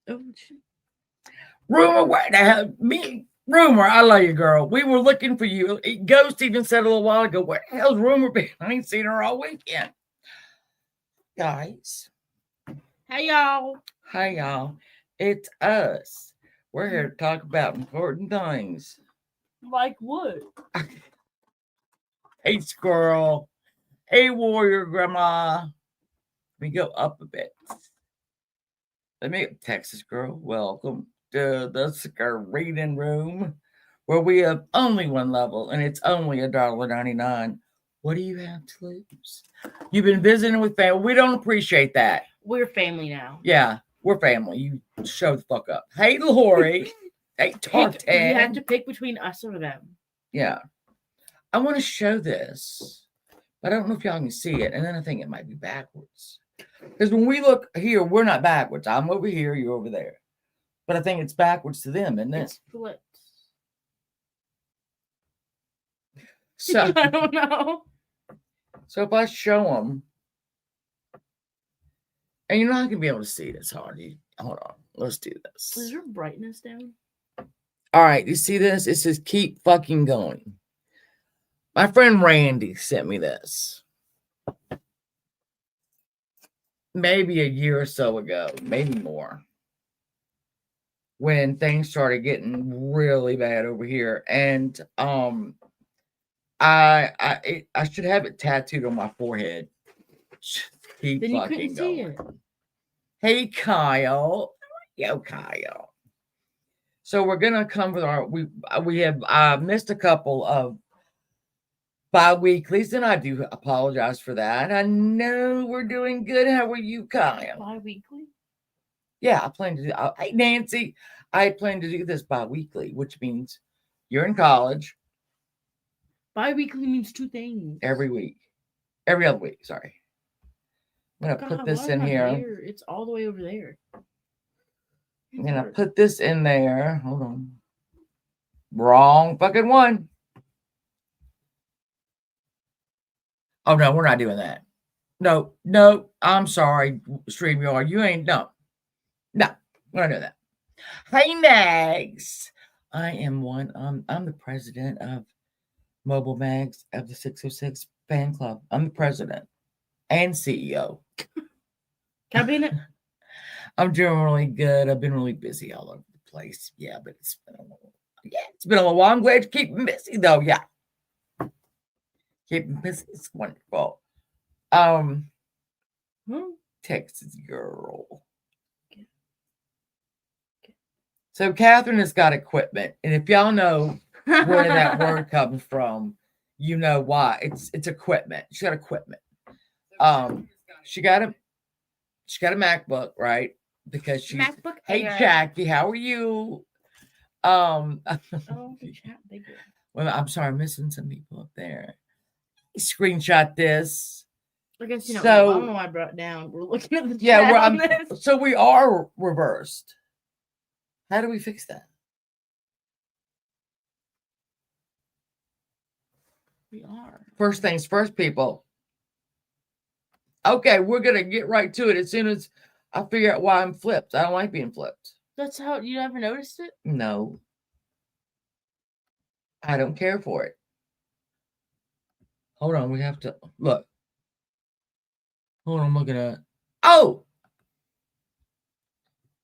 Oh, shit. Rumor, what the hell? Rumor, I love you, girl. We were looking for you. Ghost even said a little while ago, where the hell's Rumor been? I ain't seen her all weekend. Guys, Hey, y'all. hi, y'all. It's us. We're here to talk about important things. Like what? Hey, squirrel. Hey, warrior grandma. Let me go up a bit. Let me, Texas girl, welcome to the Scar reading room, where we have only one level and it's only $1.99. What do you have to lose? You've been visiting with family. We don't appreciate that. We're family now. Yeah, we're family. You show the fuck up. Hey, Lori. Hey, You have to Tartan. pick between us or them. Yeah. I want to show this, but I don't know if y'all can see it. And then I think it might be backwards. Because when we look here, we're not backwards. I'm over here, you're over there. But I think it's backwards to them, isn't it? It's flipped. So, I don't know. so if I show them, and you're not going to be able to see this hard. Hold on. Let's do Is this. your brightness down? All right. You see this? It says keep fucking going. My friend Randy sent me this. Maybe a year or so ago, maybe more, when things started getting really bad over here. And I should have it tattooed on my forehead. Keep Then you fucking couldn't going. see it. Hey Kyle. Yo Kyle. So we're gonna come with our we have missed a couple of bi-weeklies, and I do apologize for that. I know we're doing good. How are you, Kyle? Bi-weekly? Yeah, I plan to do. Hey, Nancy, I plan to do this bi-weekly, which means you're in college Bi-weekly means two things. every week, every other week. Sorry, I'm gonna put God, this why in am I here. It's all the way over there. I'm gonna put this in there. Hold on. Wrong fucking one. Oh no, we're not doing that. No, no, I'm sorry, StreamYard. You ain't no, we're not doing that. Hey Mags. I am one. I'm the president of Mobile Mags of the 606 fan club. I'm the president and CEO. Can I be in it? I'm doing really good. I've been really busy all over the place. Yeah, but it's been a little, it's been a little while. I'm glad to keep busy though. Yeah. Keep busy. It's wonderful. Um Texas girl. So Catherine has got equipment. And if y'all know where that word comes from, you know why. It's equipment. She got equipment. She got a MacBook, right? Because she's MacBook hey Air. Jackie, how are you? Oh, the chat bigger. Well, I'm sorry, I'm missing some people up there. Screenshot this. I guess you know. So I don't know why I brought it down. We're looking at the yeah, chat on this. so we are reversed. How do we fix that? We are. First things first, people. Okay, we're gonna get right to it as soon as I figure out why I'm flipped. I don't like being flipped. That's how you never noticed it. No, I don't care for it. Hold on, we have to look. Hold on, I'm looking at. Oh,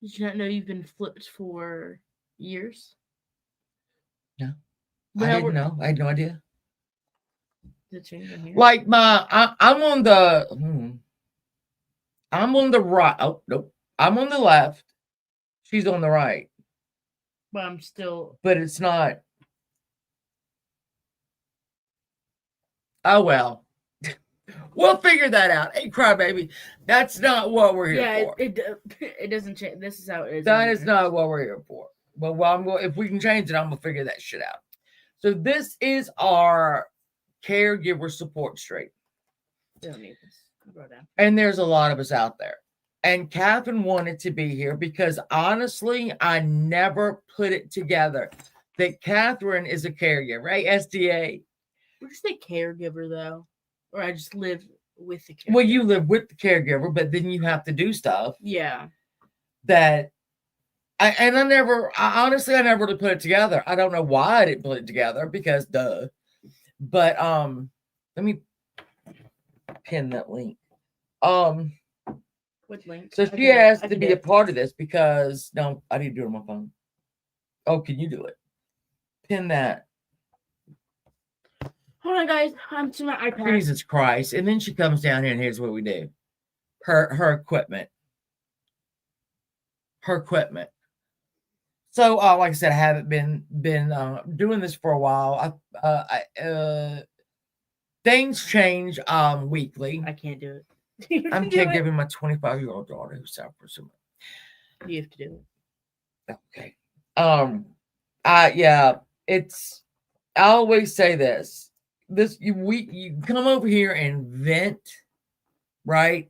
Did you not know you've been flipped for years? no, But I now didn't know. I had no idea. the change in here. Like I'm on the. I'm on the right. Oh nope, I'm on the left. She's on the right, But I'm still. but it's not. Oh well, we'll figure that out. Hey, crybaby, that's not what we're here for. It doesn't change. This is how it is. That is not what we're here for. But if we can change it, I'm gonna figure that shit out. So this is our caregiver support stream. We don't need this. And there's a lot of us out there. And Catherine wanted to be here because honestly, I never put it together that Catherine is a caregiver, right? SDA. Would you say caregiver though? Or I just live with the caregiver? Well, you live with the caregiver, but then you have to do stuff. Yeah. That I honestly, I never really put it together. I don't know why I didn't put it together because duh. But let me pin that link. What link? So I she can do it. has I to can be do a it. part of this because no, I need to do it on my phone. Oh, can you do it? Pin that. Hold on, guys. I'm to my iPad. Jesus Christ! And then she comes down here, and here's what we do. Her equipment. Her equipment. So, like I said, I haven't been doing this for a while. Things change weekly. I can't do it. I'm caregiving my 25-year-old daughter who's suffers from it. You have to do Okay. Yeah, it's. I always say this. You come over here and vent, right?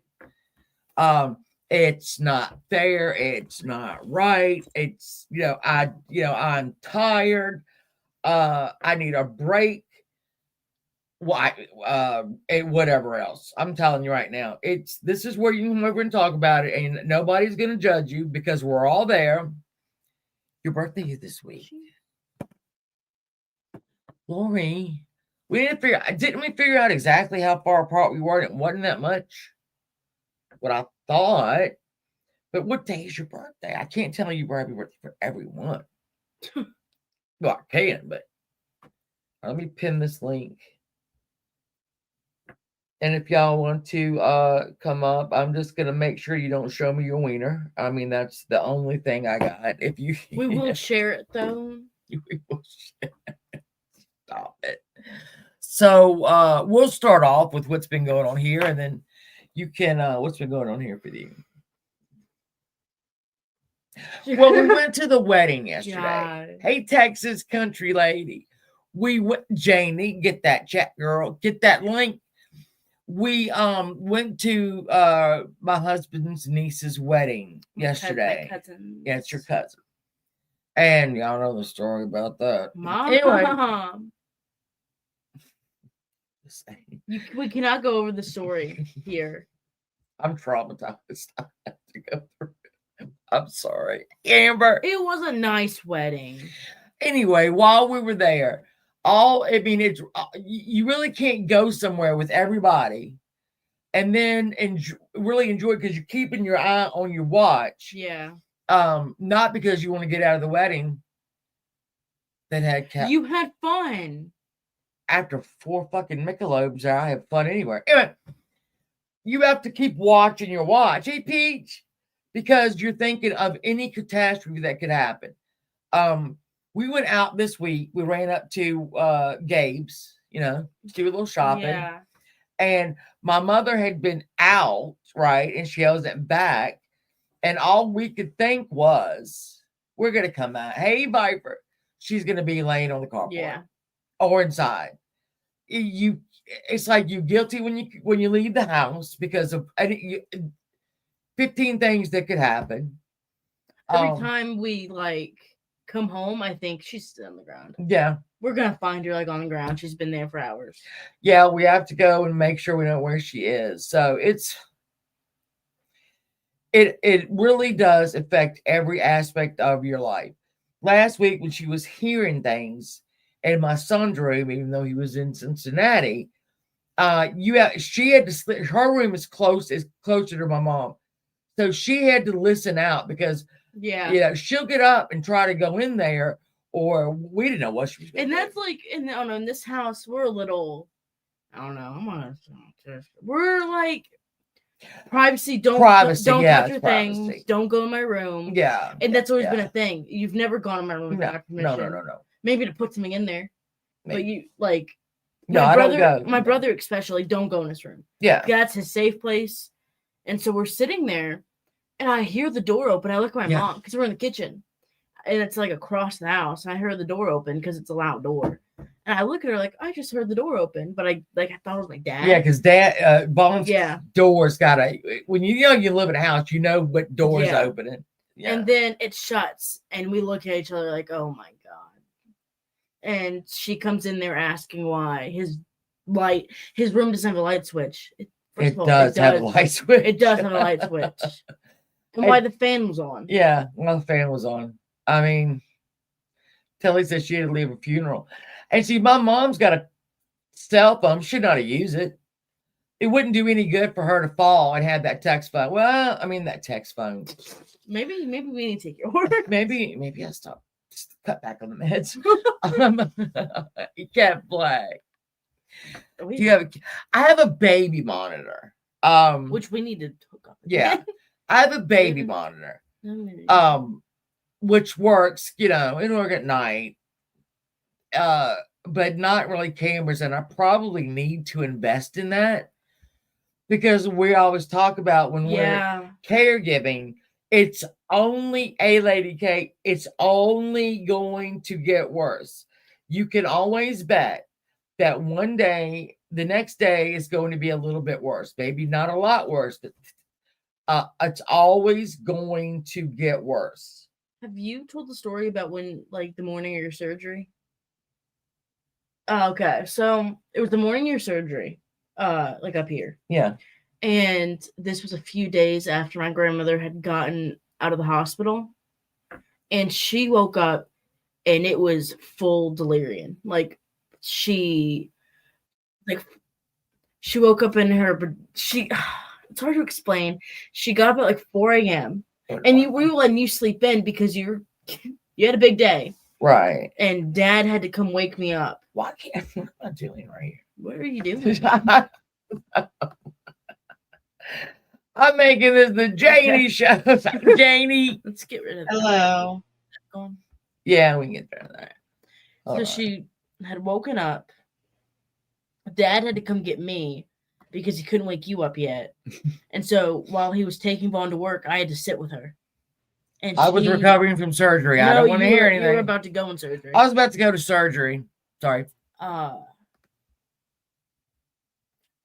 It's not fair. It's not right. It's I'm tired. I need a break. Why? And whatever else. I'm telling you right now. This is where you can come over and talk about it, and nobody's gonna judge you because we're all there. Your birthday is this week. Lori, didn't we figure out exactly how far apart we were? It wasn't that much. What I thought. But what day is your birthday? I can't tell you happy birthday for everyone. Well, I can, but let me pin this link. And if y'all want to come up, I'm just gonna make sure you don't show me your wiener. I mean, that's the only thing I got. If you We won't share it though. We will share. Stop it. So we'll start off with what's been going on here, and then you can what's been going on here for you. Well, we went to the wedding yesterday. God. Hey, Texas country lady. We went, Janie, get that chat, girl. Get that link. We went to my husband's niece's wedding yesterday. My cousin. Yeah, it's your cousin. And y'all know the story about that. Mom. Anyway. We cannot go over the story here. I'm traumatized. I have to go through it. I'm sorry. Amber. It was a nice wedding. Anyway, while we were there, it's you really can't go somewhere with everybody and then really enjoy it because you're keeping your eye on your watch. Yeah. Not because you want to get out of the wedding that had you had fun. After 4 fucking Michelobes, I have fun anywhere. Anyway, you have to keep watching your watch. Hey, Peach, because you're thinking of any catastrophe that could happen. We went out this week. We ran up to Gabe's, to do a little shopping. Yeah. And my mother had been out, right? And she wasn't back. And all we could think was, we're going to come out. Hey, Viper. She's going to be laying on the carport. Yeah. Or inside. It's like you're guilty when you leave the house because of 15 things that could happen. Every time we come home, I think she's still on the ground. Yeah. We're gonna find her on the ground. She's been there for hours. Yeah, we have to go and make sure we know where she is. So it really does affect every aspect of your life. Last week when she was hearing things in my son's room, even though he was in Cincinnati, she had to sleep. Her room is closer to my mom, so she had to listen out because she'll get up and try to go in there, or we didn't know what she was going to do. And that's in this house we're a little, I don't know, we're privacy. Don't touch your things. Don't go in my room. Yeah, and that's always been a thing. You've never gone in my room without permission. No. Maybe to put something in there, but you I don't go. My brother especially don't go in his room. Yeah, that's his safe place. And so we're sitting there, and I hear the door open. I look at my mom because we're in the kitchen, and it's across the house. And I heard the door open because it's a loud door. And I look at her I just heard the door open, but I thought it was my dad. Yeah, because Bon's door's when you live in a house, you know what door's opening. Yeah. And then it shuts, and we look at each other oh my God. And she comes in there asking why his room doesn't have a light switch. It does have a light switch. It does have a light switch. And why the fan was on. Yeah, well, the fan was on. I mean, Telly said she had to leave a funeral. And see, my mom's got a cell phone. She should know how to use it. It wouldn't do any good for her to fall and have that text phone. Well, I mean, that text phone. Maybe we need to take your order. Maybe I stop. Just cut back on the meds. You can't play. I have a baby monitor. Which we need to hook up. Yeah. I have a baby monitor. Which works, it'll work at night. But not really cameras, and I probably need to invest in that because we always talk about when we're caregiving, it's only Lady K, it's only going to get worse. You can always bet that one day, the next day is going to be a little bit worse. Maybe not a lot worse, but it's always going to get worse. Have you told the story about when, like, the morning of your surgery? Okay, so it was the morning of your surgery, like up here. Yeah. And this was a few days after my grandmother had gotten out of the hospital. And she woke up and it was full delirium. Like, she woke up in her, it's hard to explain. She got up at like 4 a.m. and we were letting you sleep in because you had a big day. Right. And Dad had to come wake me up. What am I doing right here? What are you doing? I'm making this the Janie show. Janie. Let's get rid of that. Hello. Yeah, we can get rid of that. So she had woken up. Dad had to come get me because he couldn't wake you up yet. And so while he was taking Vaughn to work, I had to sit with her. And I was recovering from surgery. I don't want to hear anything. You were about to go in surgery. I was about to go to surgery. Sorry.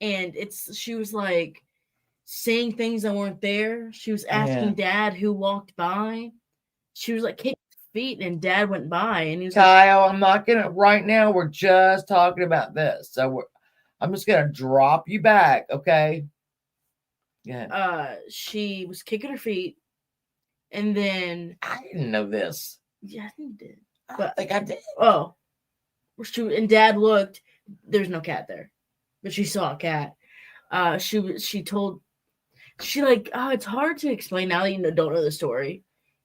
And she was like saying things that weren't there. She was asking Dad who walked by. She was like kicking his feet, and Dad went by, and he was Kyle, I'm not gonna right now. We're just talking about this, so I'm just gonna drop you back, okay? Yeah. She was kicking her feet, and then I didn't know this. Yeah, I think you did. I think I did. Oh, and Dad looked. There's no cat there, but she saw a cat. She told. She like, it's hard to explain now that you don't know the story,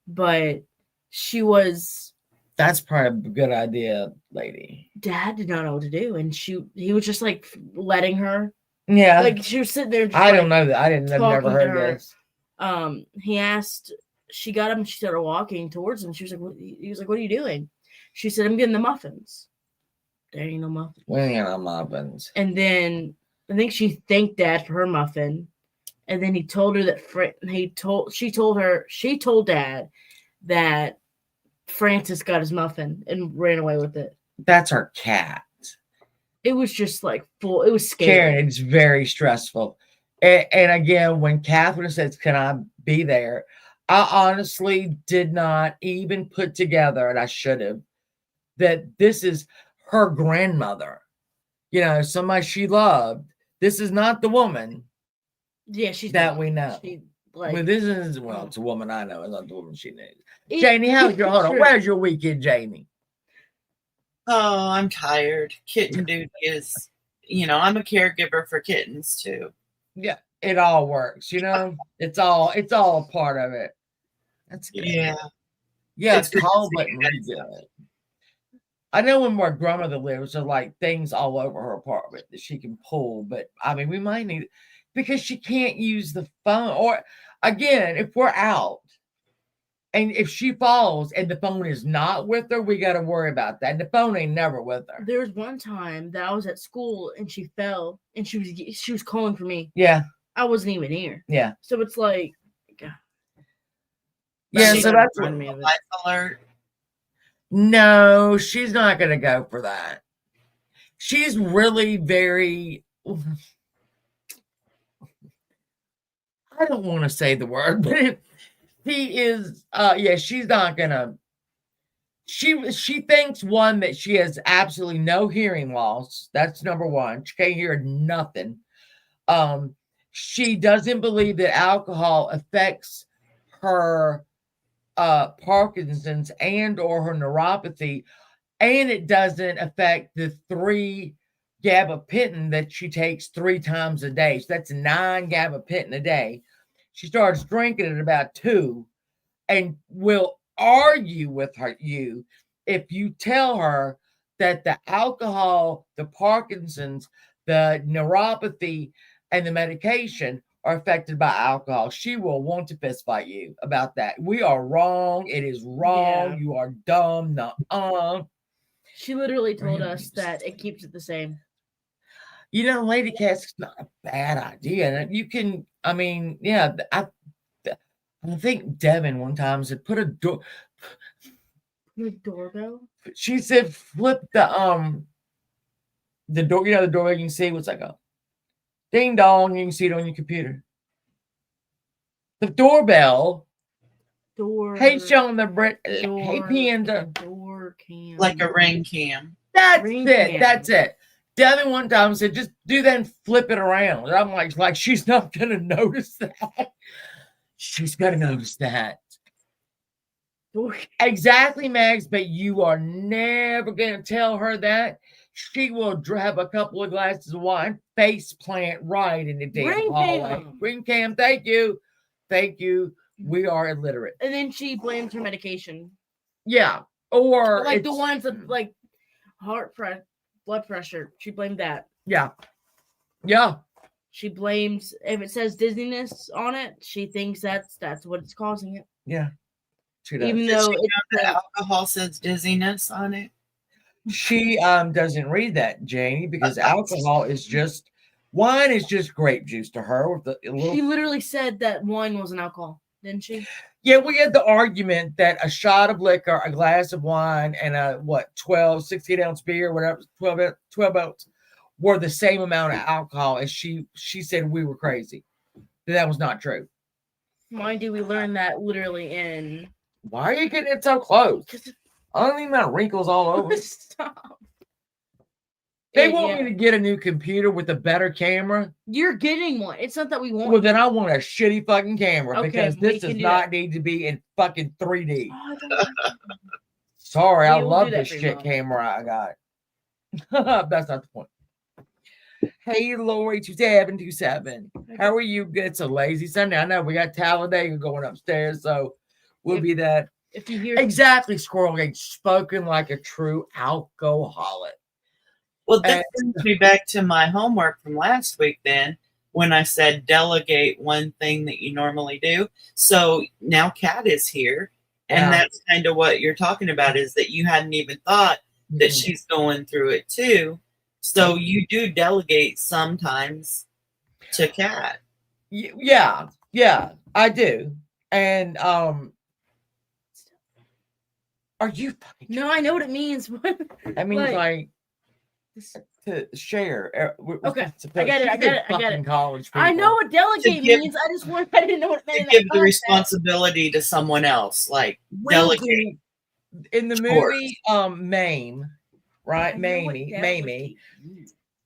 but she was. That's probably a good idea, lady. Dad did not know what to do, and he was just like letting her. Yeah, like she was sitting there. I don't know that. I've never heard this. He asked. She got up and she started walking towards him. She was like, he was like, "What are you doing?" She said, "I'm getting the muffins." There ain't no muffins. We ain't no muffins. And then I think she thanked Dad for her muffin. And then he told her that she told Dad that Francis got his muffin and ran away with it. That's our cat. It was just like full. It was scary. Karen, it's very stressful. And again, when Catherine says, "Can I be there?" I honestly did not even put together, and I should have, that this is her grandmother. Somebody she loved. This is not the woman. Yeah, she's that we know. This is it's a woman I know. It's not the woman she knows. Janie, how's your hold on? Where's your weekend, Janie? Oh, I'm tired. Kitten duty is, I'm a caregiver for kittens too. Yeah, it all works. It's all a part of it. That's good. Yeah. Yeah, it's called letting me do it. I know when my grandmother lives, there's like things all over her apartment that she can pull, but I mean, we might need it because she can't use the phone. Or again, if we're out and if she falls and the phone is not with her, we got to worry about that. The phone ain't never with her. There was one time that I was at school and she fell and she was calling for me. Yeah. I wasn't even here. Yeah. So it's like, yeah. So that's what life alert. No, she's not going to go for that. She's really very. I don't want to say the word, but he is. She's not gonna. She thinks one that she has absolutely no hearing loss. That's number one. She can't hear nothing. She doesn't believe that alcohol affects her Parkinson's and or her neuropathy, and it doesn't affect the 3 gabapentin that she takes 3 times a day. So that's 9 gabapentin a day. She starts drinking at about 2 and will argue with you if you tell her that the alcohol, the Parkinson's, the neuropathy, and the medication are affected by alcohol. She will want to fist fight you about that. We are wrong. It is wrong. Yeah. You are dumb. Nuh-uh. She literally told us that it keeps it the same. Lady Cat's not a bad idea. And you can, yeah, I think Devin one time said put a door. Your doorbell? She said flip the door. The doorbell you can see what's like a ding dong. You can see it on your computer. The doorbell. Hey, Sean the Brit. Hey, Panda. Door cam. Like a ring cam. That's Ring it. cam. That's it. Devin one time said, just do that and flip it around. And I'm like she's not gonna notice that. She's gonna notice that. Exactly, Max. But you are never gonna tell her that. She will have a couple of glasses of wine, face plant right in the damn hallway. Ring cam. Thank you. Thank you. We are illiterate. And then she blames her medication. Yeah. Or like the ones that like blood pressure. She blamed that. Yeah. Yeah. She blames if it says dizziness on it, she thinks that's what it's causing it. Yeah. She does. Even though the alcohol says dizziness on it. She doesn't read that, Janie, because alcohol is just wine is just grape juice to her. With a little... She literally said that wine was an alcohol, didn't she? Yeah, we had the argument that a shot of liquor, a glass of wine, and a 16-ounce beer, whatever, 12 ounce, were the same amount of alcohol. And she said we were crazy. That was not true. Mind you, we learned that literally in. Why are you getting it so close? I don't even have wrinkles all over. Stop. They want me to get a new computer with a better camera. You're getting one. It's not that we want. Well, then I want a shitty fucking camera because this does not that. need to be in fucking 3D. Sorry, I love this shit camera I got. That's not the point. Hey, Lori 2727. How are you? It's a lazy Sunday. I know we got Talladega going upstairs, so we'll be that. If you hear exactly, Squirrel Gate, spoken like a true alcoholic. Well, that brings me back to my homework from last week then, when I said delegate one thing that you normally do. So now Kat is here, and that's kind of what you're talking about, is that you hadn't even thought that she's going through it too. So you do delegate sometimes to Kat. Yeah, I do. And are you fucking... No, I know what it means. I mean, like to share. Okay, I get it. College people. I know what delegate means. I didn't know what it meant. To give the responsibility to someone else, like delegate. In the movie, Mame, right? Mamie.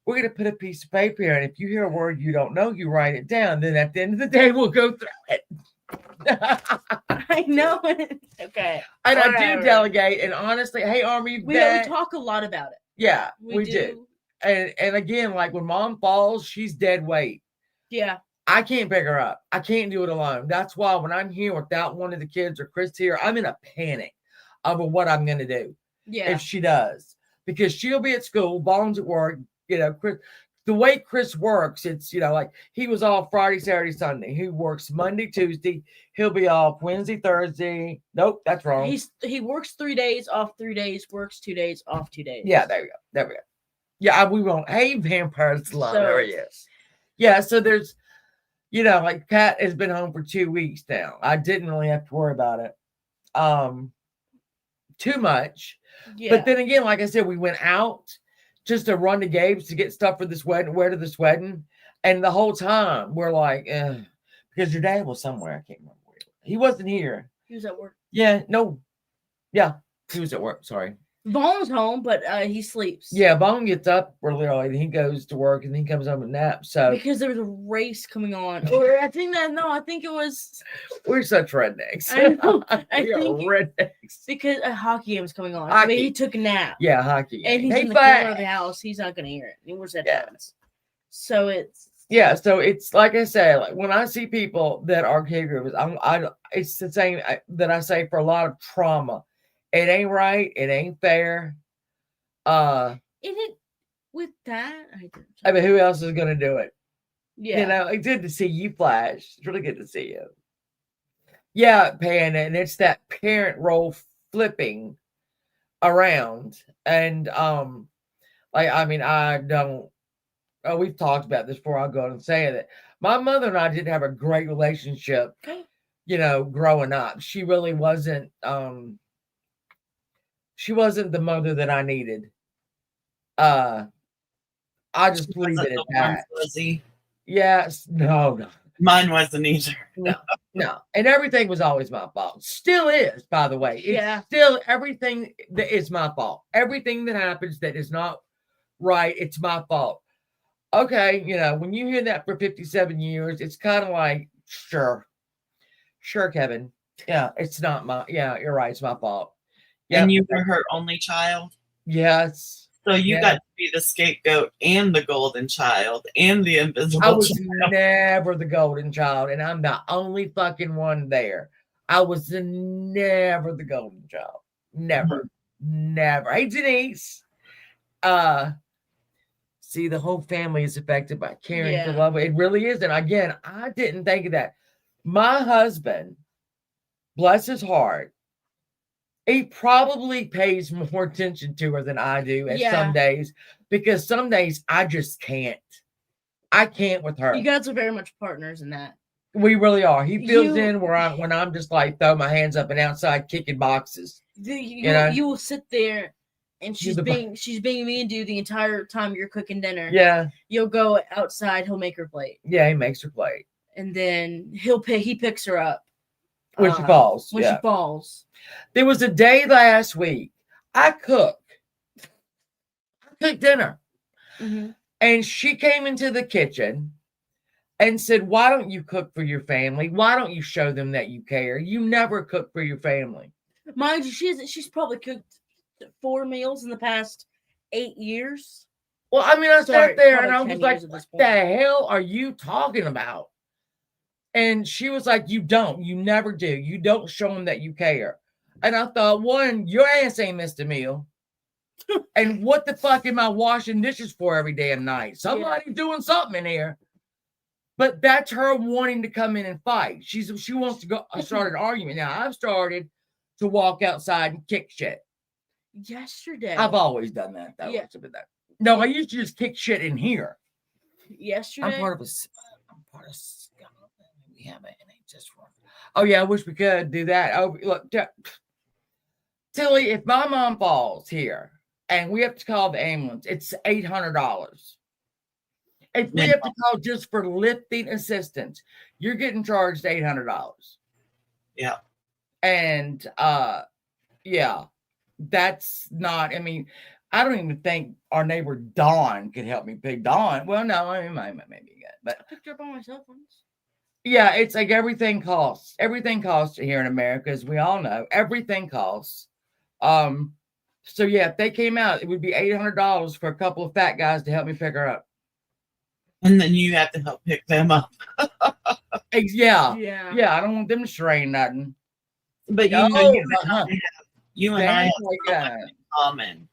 We're gonna put a piece of paper here, and if you hear a word you don't know, you write it down. Then at the end of the day, we'll go through it. I know it. Okay. And I do delegate, and honestly, hey, Army, we talk a lot about it. Yeah, we do. And again, like when Mom falls, she's dead weight. Yeah. I can't pick her up. I can't do it alone. That's why when I'm here without one of the kids or Chris here, I'm in a panic over what I'm going to do. Yeah. If she does. Because she'll be at school, Bones at work, Chris. The way Chris works, it's, like he was off Friday, Saturday, Sunday. He works Monday, Tuesday. He'll be off Wednesday, Thursday. Nope, that's wrong. He works 3 days, off 3 days, works 2 days, off 2 days. Yeah, there we go. Yeah, we won't. Hey, Vampire Slum. There he is. Yeah, so there's, like Kat has been home for 2 weeks now. I didn't really have to worry about it too much. Yeah. But then again, like I said, we went out just to run to Gabe's to get stuff for this wedding, wear to this wedding. And the whole time we're like, because your dad was somewhere. I can't remember where he wasn't here. He was at work. Yeah, no. Yeah, he was at work. Sorry. Vaughn's home, but he sleeps. Yeah, Vaughn gets up really early, and he goes to work, and then he comes home and naps. So because there was a race coming on, or I think it was. We're such rednecks. I know. We are rednecks because a hockey game was coming on. Hockey. Maybe he took a nap. Yeah, hockey. And he's in the Flash. corner of the house. He's not gonna hear it. He wears headphones. So it's so it's like I say, like when I see people that are caregivers, it's the same that I say for a lot of trauma. It ain't right. It ain't fair. With that, I mean, who else is gonna do it? Yeah, you know, it's good to see you, Flash. It's really good to see you. Yeah, Panda, and it's that parent role flipping around, and I don't. Oh, we've talked about this before. I'll go and say that my mother and I didn't have a great relationship. Growing up, she really wasn't. She wasn't the mother that I needed. I just leave it at that. Fuzzy. Yes, no. Mine wasn't either. No. And everything was always my fault. Still is, by the way. It's still everything that is my fault. Everything that happens that is not right, it's my fault. Okay, when you hear that for 57 years, it's kind of like, sure, Kevin. Yeah, it's not you're right, it's my fault. Yep. And you were her only child? Yes. So you got to be the scapegoat and the golden child and the invisible I was child. never the golden child, and I'm the only fucking one there. I was never the golden child. Never. Never. Hey, Denise. See, the whole family is affected by caring for love. It really is. And again, I didn't think of that. My husband, bless his heart, he probably pays more attention to her than I do at some days, because some days I just can't. I can't with her. You guys are very much partners in that. We really are. He fills in when I'm just like throw my hands up and outside kicking boxes. You will sit there and she's being mean to you the entire time you're cooking dinner. Yeah. You'll go outside, he'll make her plate. Yeah, he makes her plate. And then he picks her up. When she falls. When she falls. There was a day last week. I cooked dinner. Mm-hmm. And she came into the kitchen and said, "Why don't you cook for your family? Why don't you show them that you care? You never cook for your family." Mind you, she's probably cooked 4 meals in the past 8 years. Well, I mean, I sat there and I was like, "What the hell are you talking about?" And she was like, "You never do. You don't show them that you care." And I thought, one, your ass ain't missed a meal. And what the fuck am I washing dishes for every damn night? Somebody's doing something in here. But that's her wanting to come in and fight. She wants to go start an argument. Now, I've started to walk outside and kick shit. Yesterday. I've always done that, though. Yeah. No, I used to just kick shit in here. Yesterday. I'm part of we have an NHS one. Oh, yeah, I wish we could do that. Oh, look, Tilly, if my mom falls here and we have to call the ambulance, it's $800. If we have to call just for lifting assistance, you're getting charged $800. Yeah. And that's not, I mean, I don't even think our neighbor Dawn could help me pick Dawn. Well, no, I mean, maybe good, but I picked her up on my cell phones. Yeah, it's like everything costs. Everything costs here in America, as we all know. Everything costs. So yeah, if they came out, it would be $800 for a couple of fat guys to help me pick her up. And then you have to help pick them up. Yeah. I don't want them to strain nothing. But you and I have something in common.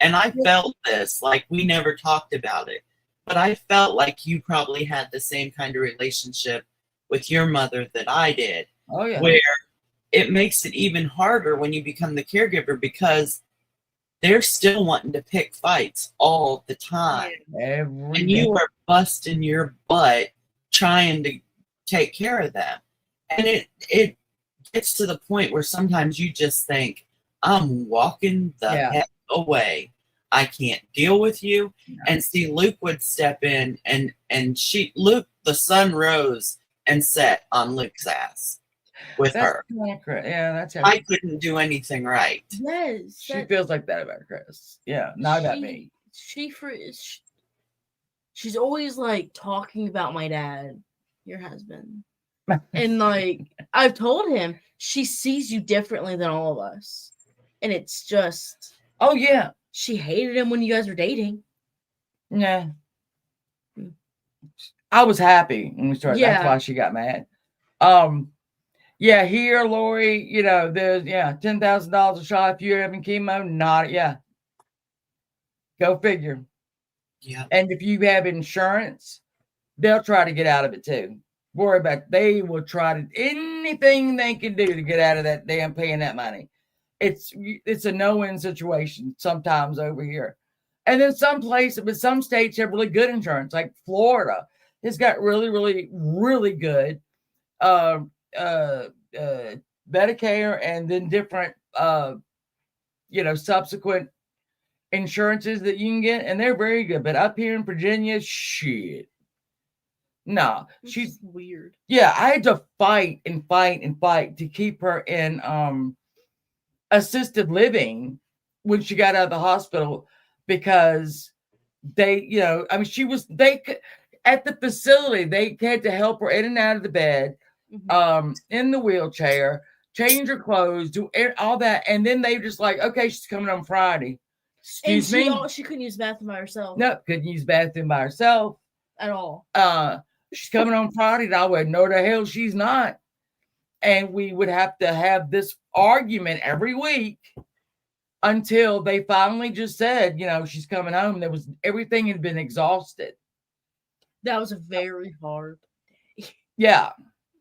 And I felt this, like we never talked about it. But I felt like you probably had the same kind of relationship with your mother that I did. Oh, yeah. Where it makes it even harder when you become the caregiver, because they're still wanting to pick fights all the time. And you are busting your butt trying to take care of them. And it gets to the point where sometimes you just think, I'm walking the heck away. I can't deal with you. No. And see, Luke would step in and Luke, the sun rose and set on Luke's ass. with That's her. Yeah, that's how I couldn't do anything right. Yes, she feels like that about Chris. Yeah, not about me. She's always like talking about my dad, your husband. And like I've told him, she sees you differently than all of us. And it's just Oh yeah. She hated him when you guys were dating. Yeah. I was happy when we started. Yeah. That's why she got mad. Yeah, here, Lori, there's $10,000 a shot if you're having chemo. Not Go figure. Yeah. And if you have insurance, they'll try to get out of it too. Worry about they will try to anything they can do to get out of that damn paying that money. It's a no-win situation sometimes over here. And then some states have really good insurance, like Florida has got really, really, really good Medicare and then different subsequent insurances that you can get, and they're very good. But up here in Virginia, shit. No, she's weird. Yeah, I had to fight and fight and fight to keep her in assisted living when she got out of the hospital because they, at the facility, they had to help her in and out of the bed, in the wheelchair, change her clothes, do all that, and then they just like, okay, she's coming on Friday. Excuse me. She couldn't use the bathroom by herself. No, couldn't use the bathroom by herself at all. She's coming on Friday. And I went, no, the hell she's not. And we would have to have this argument every week until they finally just said, she's coming home. Everything had been exhausted. That was a very hard day. Yeah.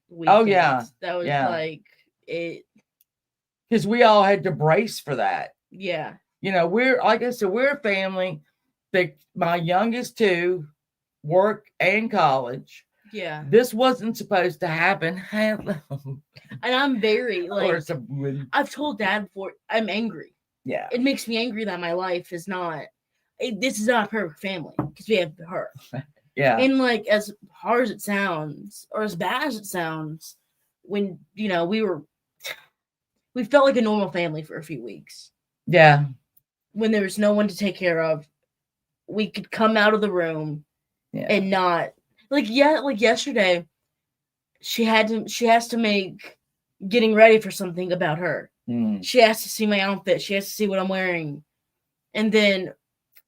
Weekend. Oh yeah. That was like it. Because we all had to brace for that. Yeah. We're, like I said, we're a family. My youngest two work and college. Yeah. This wasn't supposed to happen. And I'm very I've told Dad before, I'm angry. Yeah. It makes me angry that my life is not this is not a perfect family because we have her. Yeah. And as hard as it sounds, or as bad as it sounds, when we felt like a normal family for a few weeks. Yeah. When there was no one to take care of, we could come out of the room and not yesterday. She has to make getting ready for something about her. She has to see my outfit. She has to see what I'm wearing, and then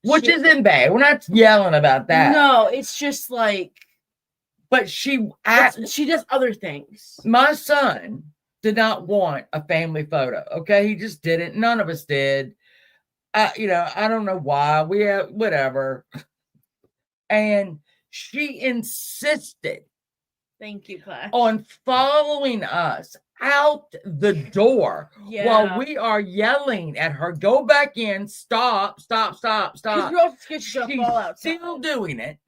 which isn't bad. We're not yelling about that. No, it's just but she does other things. My son did not want a family photo. Okay, he just didn't. None of us did. I don't know why. We have whatever. And she insisted. Thank you, Clash. On following us out the door while we are yelling at her, go back in, stop. Because you're also scared she'll fall outside. Still doing it.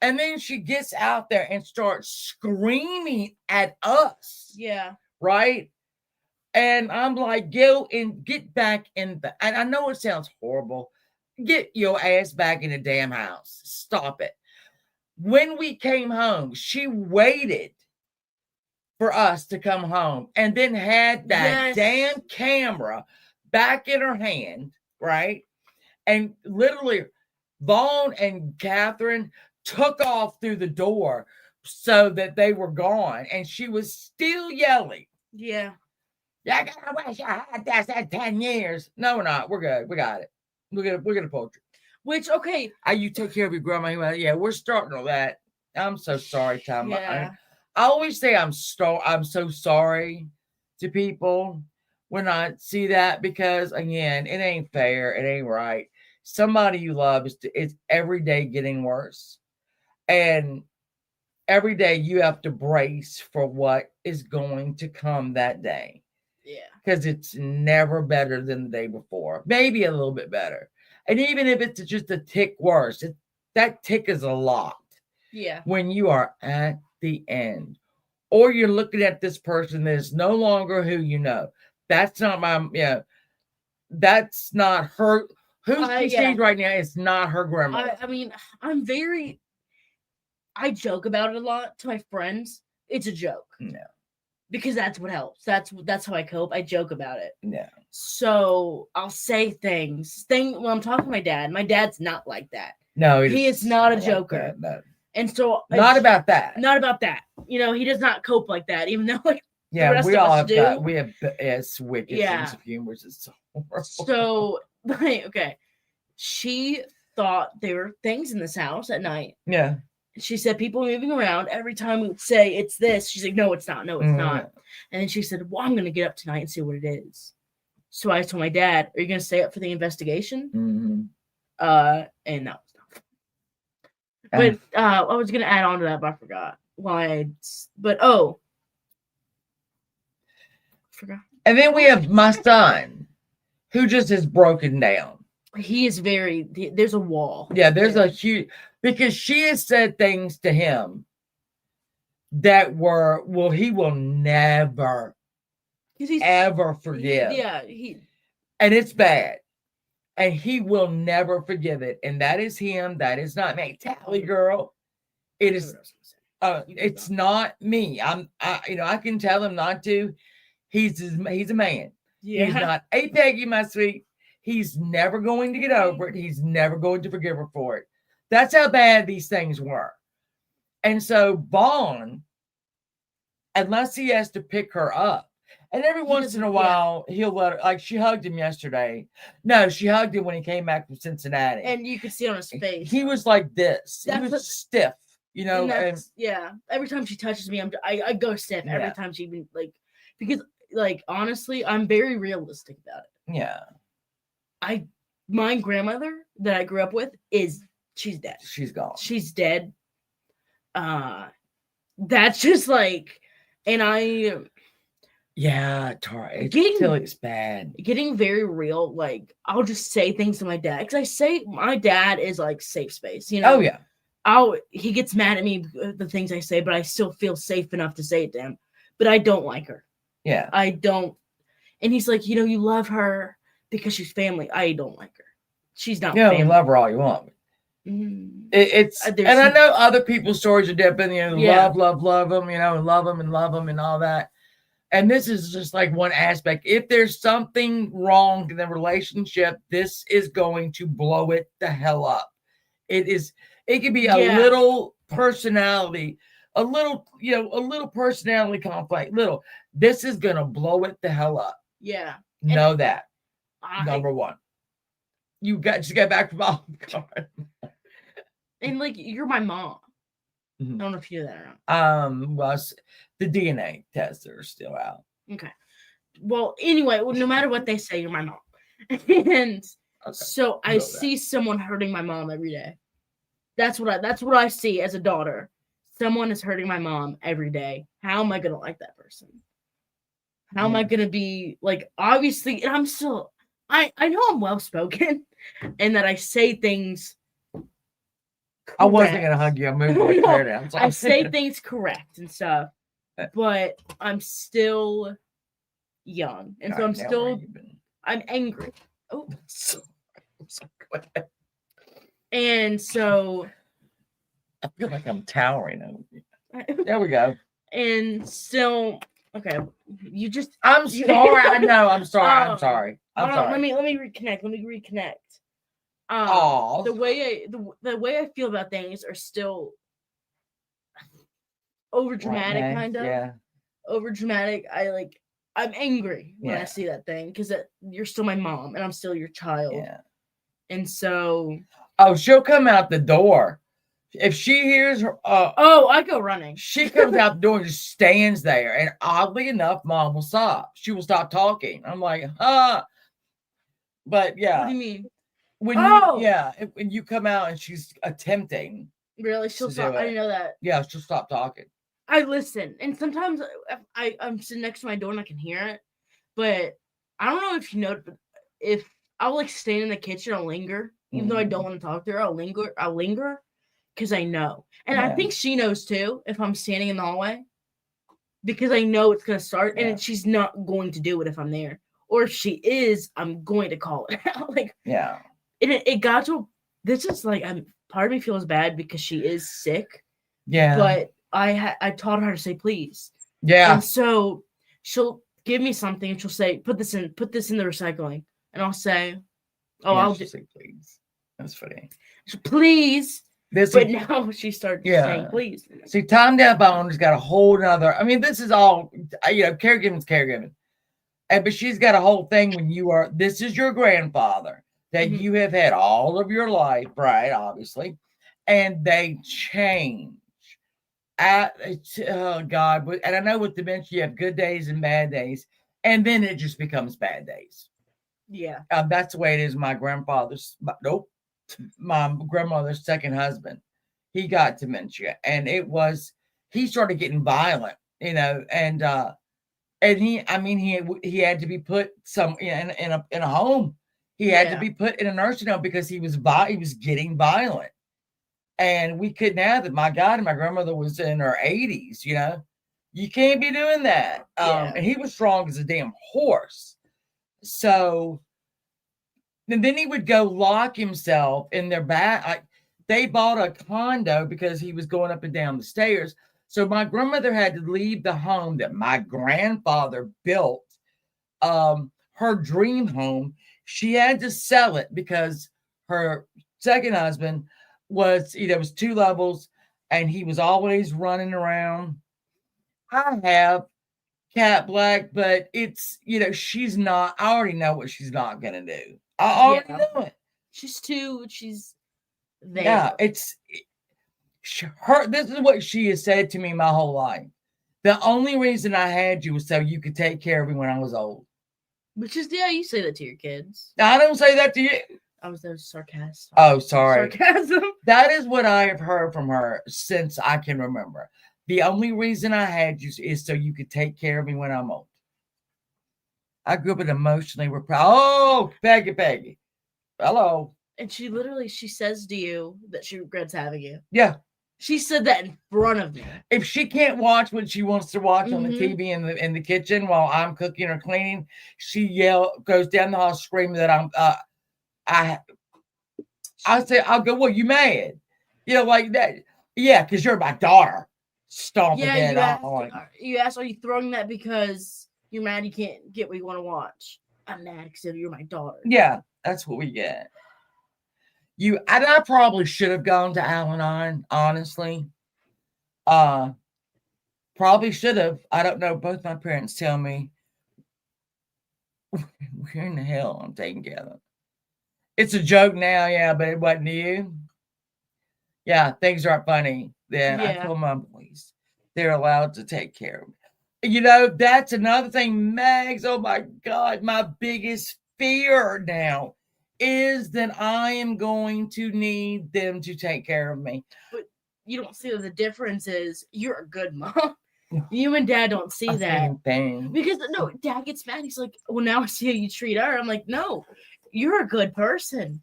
And then she gets out there and starts screaming at us. Yeah. Right? And I'm like, go and get back in and I know it sounds horrible. Get your ass back in the damn house. Stop it. When we came home, she waited for us to come home and then had that damn camera back in her hand, right? And literally, Vaughn and Catherine took off through the door so that they were gone. And she was still yelling. Yeah. I wish I had that at 10 years. No, we're not. We're good. We got it. We're gonna poultry. Which, okay. You take care of your grandma. Yeah, we're starting all that. I'm so sorry, Tom. Yeah. I always say I'm so sorry to people when I see that because, again, it ain't fair. It ain't right. Somebody you love is every day getting worse. And every day you have to brace for what is going to come that day. Yeah. Because it's never better than the day before. Maybe a little bit better. And even if it's just a tick worse, that tick is a lot. Yeah. When you are at the end. Or you're looking at this person that is no longer who you know. That's not that's not her. Who she sees right now is not her grandma. I mean, I joke about it a lot to my friends. It's a joke. No. because that's what helps. That's how I cope. I joke about it. Yeah. So I'll say things. When I'm talking to my dad's not like that. No, he is not a like joker. That, no. And so not about that. Not about that. He does not cope like that, even though like yeah, the rest we of all us have do. got we have wicked sense of humor. It's so horrible. So like, okay. She thought there were things in this house at night. Yeah. She said people moving around. Every time we would say it's this, she's like, no, it's not. No, it's not. And then she said, well, I'm gonna get up tonight and see what it is. So I told my dad, are you gonna stay up for the investigation? And no. But I was gonna add on to that, but I forgot why. Forgot. And then we have my son, who just is broken down. He is there's a wall. Yeah, there's a huge, because she has said things to him that were, well, he will never, ever forgive. Yeah, and it's bad. And he will never forgive it. And that is him. That is not me. Tally girl. It is, it's not me. I can tell him not to. He's a man. Yeah. He's not, hey, Peggy, my sweet. He's never going to get over it. He's never going to forgive her for it. That's how bad these things were. And so Vaughn, unless he has to pick her up, and every once in a while, he'll let her, like she hugged him yesterday. No, she hugged him when he came back from Cincinnati. And you could see on his face. He was like this. He was stiff, And yeah. Every time she touches me, I go stiff. Every time she because honestly, I'm very realistic about it. Yeah. My grandmother that I grew up with she's dead. She's gone. She's dead. That's just and I. Yeah, Tara, it's bad. Getting very real. I'll just say things to my dad because I say my dad is safe space. Oh yeah. He gets mad at me the things I say, but I still feel safe enough to say it to him. But I don't like her. Yeah. I don't. And he's like, you love her because she's family. I don't like her. She's not family. You love her all you want. It's and I know other people's stories are different. Love them, and love them and all that. And this is just one aspect. If there's something wrong in the relationship, this is going to blow it the hell up. It could be a little personality, a little personality conflict. This is gonna blow it the hell up. Yeah. Know that. Number one. You just got back from Olive Garden. And you're my mom. I don't know if you knew that or not. Well, the DNA tests are still out. Okay. Well, anyway, no matter what they say, you're my mom. And so I see someone hurting my mom every day. That's what I see as a daughter. Someone is hurting my mom every day. How am I gonna like that person? How am I gonna be obviously? And I'm still. I know I'm well spoken, and that I say things. Correct. I wasn't gonna hug you. I'm moving my chair down. I say things correct and stuff, but I'm still young, and so I'm angry. Oh, and so I feel like I'm towering over you. There we go. And so, okay, I'm sorry. I know. I'm sorry. I'm sorry. Let me reconnect. The way I feel about things are still over dramatic, kind of. Yeah. Over dramatic. I'm angry when I see that thing because you're still my mom and I'm still your child. Yeah. And so. Oh, she'll come out the door. If she hears her, I go running. She comes out the door and just stands there. And oddly enough, Mom will stop. She will stop talking. I'm like, But yeah. What do you mean? When you come out and she's attempting. Really? She'll stop. I didn't know that. Yeah, she'll stop talking. I listen. And sometimes I'm sitting next to my door and I can hear it. But I don't know if you know, but if I'll stand in the kitchen, I'll linger. Even though I don't want to talk to her, I'll linger. Because I know. And I think she knows too, if I'm standing in the hallway. Because I know it's going to start. And she's not going to do it if I'm there. Or if she is, I'm going to call it out. And it got to, this is part of me feels bad because she is sick. Yeah. But I taught her to say please. Yeah. And so she'll give me something and she'll say, put this in the recycling. And I'll say, oh, Yeah, I'll she'll do. say please. That's funny. Please. This But now she started saying please. See, Tom Delbone's got a whole nother. I mean, this is all, caregiving's caregiving. But she's got a whole thing when this is your grandfather that you have had all of your life, right? Obviously. And they change. Oh, God. And I know with dementia, you have good days and bad days. And then it just becomes bad days. Yeah. That's the way it is. My grandmother's second husband, he got dementia, and he started getting violent, and he had to be put in a home. He had to be put in a nursing home because he was getting violent, and we couldn't have it. My God, my grandmother was in her 80s. You can't be doing that. And he was strong as a damn horse. So. And then he would go lock himself in their back. They bought a condo because he was going up and down the stairs. So my grandmother had to leave the home that my grandfather built, her dream home. She had to sell it because her second husband was 2 levels and he was always running around. I have Cat Black, but it's, she's not, I already know what she's not going to do. I already know it. She's there. Yeah, this is what she has said to me my whole life. The only reason I had you was so you could take care of me when I was old. Which is, you say that to your kids. I don't say that to you. I was sarcastic. Oh, sorry. Sarcasm. That is what I have heard from her since I can remember. The only reason I had you is so you could take care of me when I'm old. I grew up emotionally repressed. Oh, Peggy. Hello. And she says to you that she regrets having you. Yeah. She said that in front of me. If she can't watch what she wants to watch on the TV in the kitchen while I'm cooking or cleaning, she goes down the hall screaming that I'll go, well, you mad? Like that. Yeah, because you're my daughter. Stomping dead. You asked, are you throwing that because you're mad you can't get what you want to watch? I'm mad because you're my daughter. Yeah, that's what we get. I probably should have gone to Al-Anon, honestly. Probably should have. I don't know. Both my parents tell me, we're in the hell I'm taking care of them. It's a joke now, yeah, but it wasn't you. Yeah, things aren't funny. Then I told my boys they're allowed to take care of me. That's another thing, Mags. Oh my God, my biggest fear now is that I am going to need them to take care of me. But you don't see that the difference is you're a good mom. You and Dad don't see that. Because no, Dad gets mad. He's like, well, now I see how you treat her. I'm like, no, you're a good person.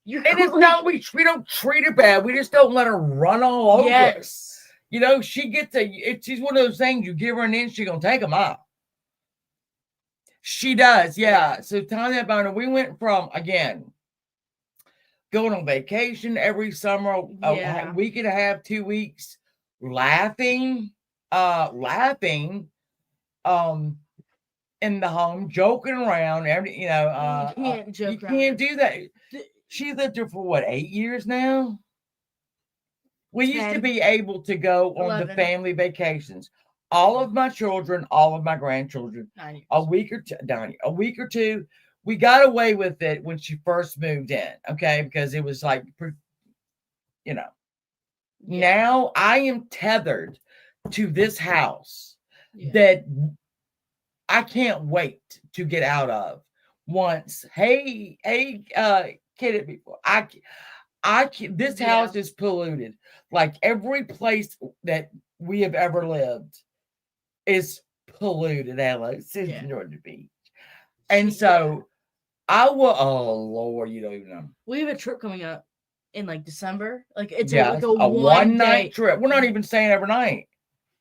It's not we don't treat her bad. We just don't let her run all over us. She gets she's one of those things, you give her an inch, she's gonna take a mile. She does, yeah. So Tanya about we went from, again, going on vacation every summer, a week and a half, 2 weeks, laughing, in the home, joking around. You can't joke around. You can't do that. She lived here for 8 years now? We used to be able to go on 11. The family vacations. All of my children, all of my grandchildren, a week or two. We got away with it when she first moved in, okay? Because it was like, Now I am tethered to this house that I can't wait to get out of. Once, kid it before. This house is polluted. Like every place that we have ever lived is polluted, Alex. It's Georgia Beach. And so I will, oh Lord, you don't even know. We have a trip coming up in like December. Like it's like a one night trip. We're not even staying overnight.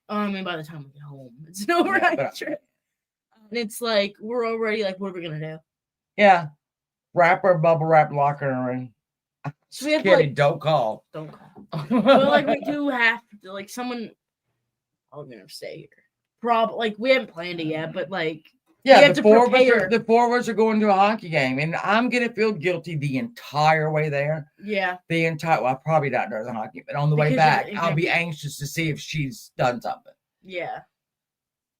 I mean, by the time we get home, it's an overnight trip. And it's like, we're already like, what are we going to do? Yeah. Wrap her, bubble wrap, lock her in. So we have kidding, don't call. But like, we do have to, like, someone, I'm going to stay here. Like we haven't planned it yet, but like Yeah, have to prepare. the 4 of us are going to a hockey game, and I'm gonna feel guilty the entire way there. Yeah. Well, probably not during the hockey, but on the way Because back, you're I'll gonna be be- anxious to see if she's done something. Yeah.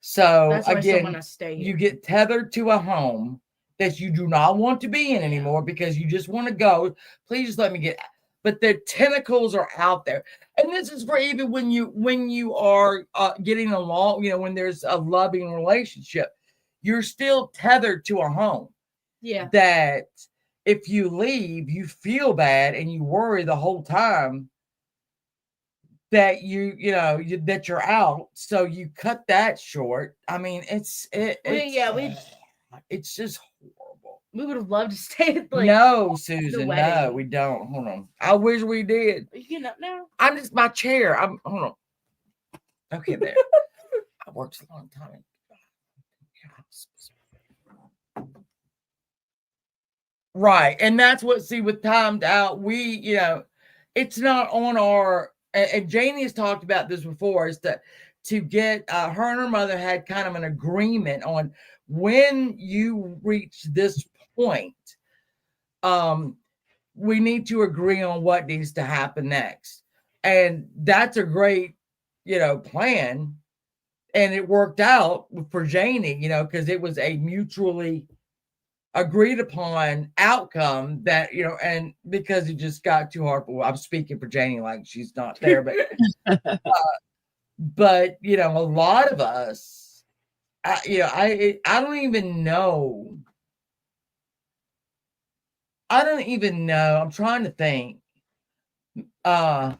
So That's why I still again, want to stay here. you get tethered to a home that you do not want to be in anymore because you just want to go. Please just let me get. But the tentacles are out there, and this is for even when you are getting along. When there's a loving relationship, you're still tethered to a home. Yeah. That if you leave, you feel bad and you worry the whole time that that you're out. So you cut that short. I mean, it's just horrible. We would have loved to stay. No, Susan, no, wedding. we don't. Hold on. I wish we did. Are you getting up now? I'm just my chair. Hold on. Okay, there. I worked a long time. Right. And that's what, with timed out, it's not on our, and Janie has talked about this before, is that to get her and her mother had kind of an agreement on when you reach this point, we need to agree on what needs to happen next. And that's a great, plan. And it worked out for Janie, because it was a mutually agreed upon outcome that, and because it just got too hard. Well, I'm speaking for Janie like she's not there, but but a lot of us, I don't even know. I'm trying to think. I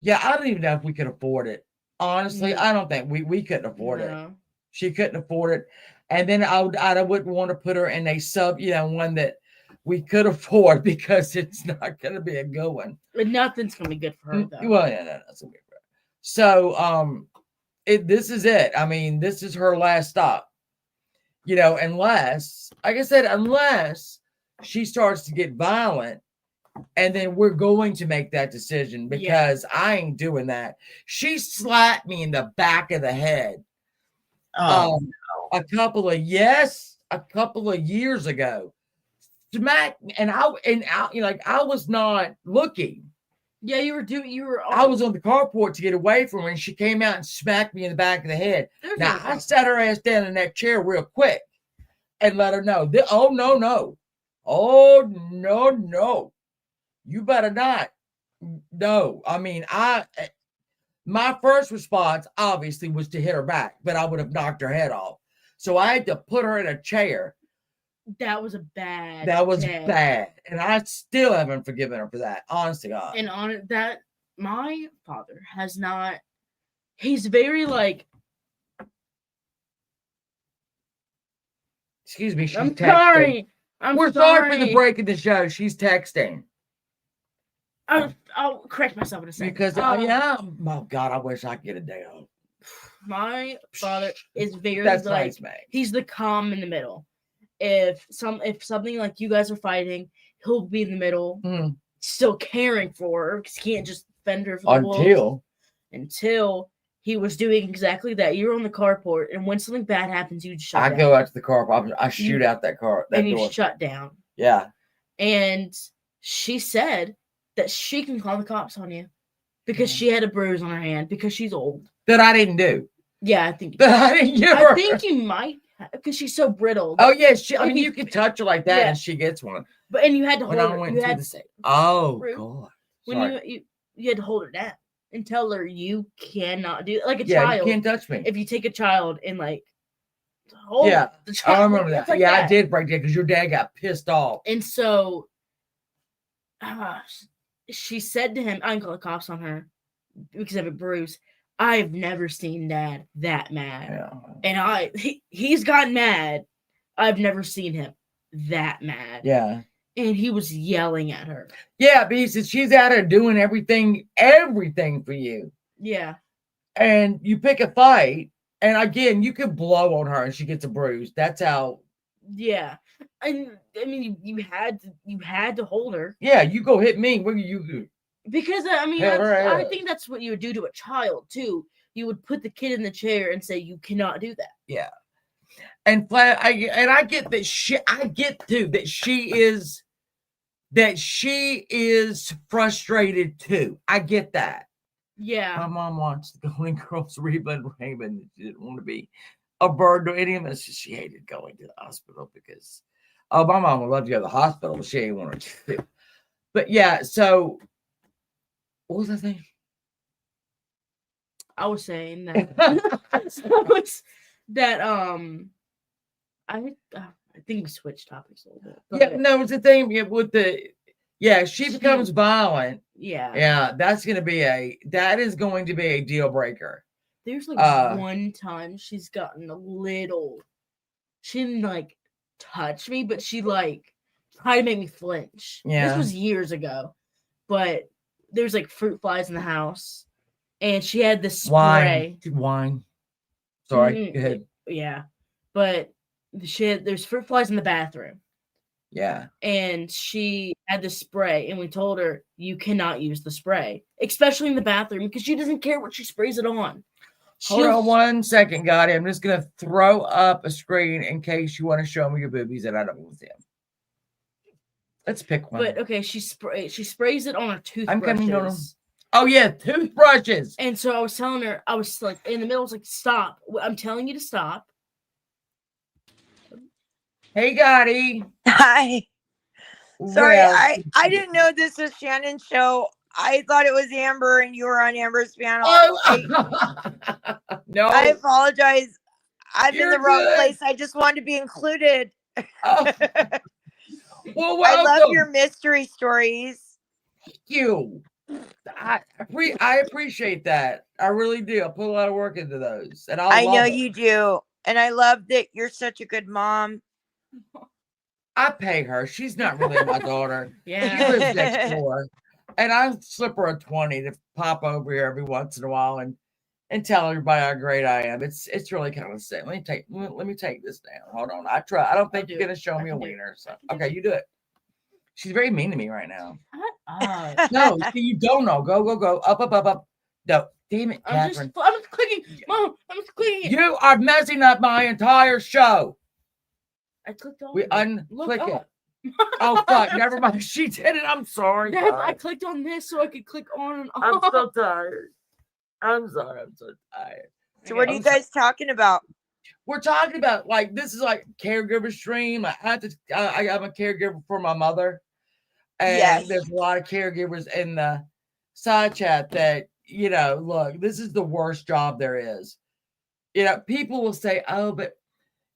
don't even know if we could afford it. Honestly, I don't think we couldn't afford it. She couldn't afford it. And then I wouldn't want to put her in a sub, one that we could afford because it's not going to be a good one. But nothing's going to be good for her, though. Well, yeah, that's going to be good. So, this is it. I mean, this is her last stop. Unless, like I said, unless she starts to get violent, and then we're going to make that decision because I ain't doing that. She slapped me in the back of the head. No. A couple of years ago, smacked me, and I was not looking. Yeah, I was on the carport to get away from her, and she came out and smacked me in the back of the head. Now I sat her ass down in that chair real quick and let her know. Oh no, you better not. No, I mean my first response obviously was to hit her back, but I would have knocked her head off. So I had to put her in a chair. That was bad. And I still haven't forgiven her for that. Honest to God. And on that, my father has not. He's very like. Excuse me. I'm sorry. We're sorry for the break in the show. She's texting. I'll correct myself in a second. Because oh God, I wish I could get a day off. My father is very nice, man. He's the calm in the middle. If something like you guys are fighting, he'll be in the middle, still caring for her because he can't just fend her for the wolves. Until he was doing exactly that. You're on the carport, and when something bad happens, you just shut down. I go out to the carport. I shoot out that car. That door. You shut down. Yeah. And she said that she can call the cops on you because she had a bruise on her hand because she's old. That I didn't do. Yeah, I think. I think you might because she's so brittle. Oh yeah, you can touch her like that and she gets one. And you had to hold her. Oh God! When you had to hold her down and tell her you cannot do like a child. You can't touch me. If you take a child and like hold the child, I remember that. Like I did break that because your dad got pissed off. And so she said to him, I can call the cops on her because of a bruise. I've never seen Dad that mad. Yeah. And he's gotten mad. I've never seen him that mad. Yeah. And he was yelling at her. Yeah, but he said she's out there doing everything for you. Yeah. And you pick a fight, and again, you could blow on her and she gets a bruise. That's how. Yeah. And I mean, you had to hold her. Yeah, you go hit me. What do you do? Because I mean, I think that's what you would do to a child too. you would put the kid in the chair and say, "You cannot do that." Yeah. And I get that I get too that she is frustrated too. I get that. Yeah. My mom wants the Golden Girls Reba and Raymond. She didn't want to be a burden to any of us. She hated going to the hospital because, my mom would love to go to the hospital, but she ain't want to. But yeah, so what was I saying? I was saying that I think we switched topics a little bit. Yeah, no, it's the thing with she becomes violent. Yeah, that is going to be a deal breaker. There's like one time she's gotten a little. She didn't like touch me, but she like tried to make me flinch. Yeah, this was years ago, but there's like fruit flies in the house, and she had this spray. Wine. Sorry, go ahead. Yeah, but there's fruit flies in the bathroom. Yeah. And she had the spray, and we told her, you cannot use the spray, especially in the bathroom, because she doesn't care what she sprays it on. Hold on 1 second, Gotti. I'm just going to throw up a screen in case you want to show me your boobies and I don't want them. Let's pick one. But okay, she sprays it on her toothbrushes. I'm coming on. Oh, yeah, toothbrushes. And so I was telling her, I was like, in the middle, I was like, stop. I'm telling you to stop. Hey, Gotti. Hi. Sorry, I didn't know this was Shannon's show. I thought it was Amber and you were on Amber's panel. No. I apologize. I'm in the wrong place. I just wanted to be included. Oh. Well, I love your mystery stories. Thank you. I appreciate that. I really do. I put a lot of work into those. And I know you do. And I love that you're such a good mom. I pay her. She's not really my daughter. Yeah. She lives next door. And I slip her a 20 to pop over here every once in a while and tell everybody how great I am. It's really kind of sick. Let me take this down. Hold on. I don't think you're gonna show me a wiener. So okay, you do it. She's very mean to me right now. No, you don't know. Go. Up. No, damn it, Catherine. I'm just clicking. Mom, I'm just clicking. You are messing up my entire show. I clicked on it. We unclick it. Oh, fuck. Never mind. She did it. I'm sorry. Dad, I clicked on this so I could click on and off. I'm so tired. I'm sorry. I'm so tired. So what are you guys talking about? We're talking about, like, this is like caregiver stream. I'm a caregiver for my mother. And there's a lot of caregivers in the side chat that, look, this is the worst job there is. People will say, oh, but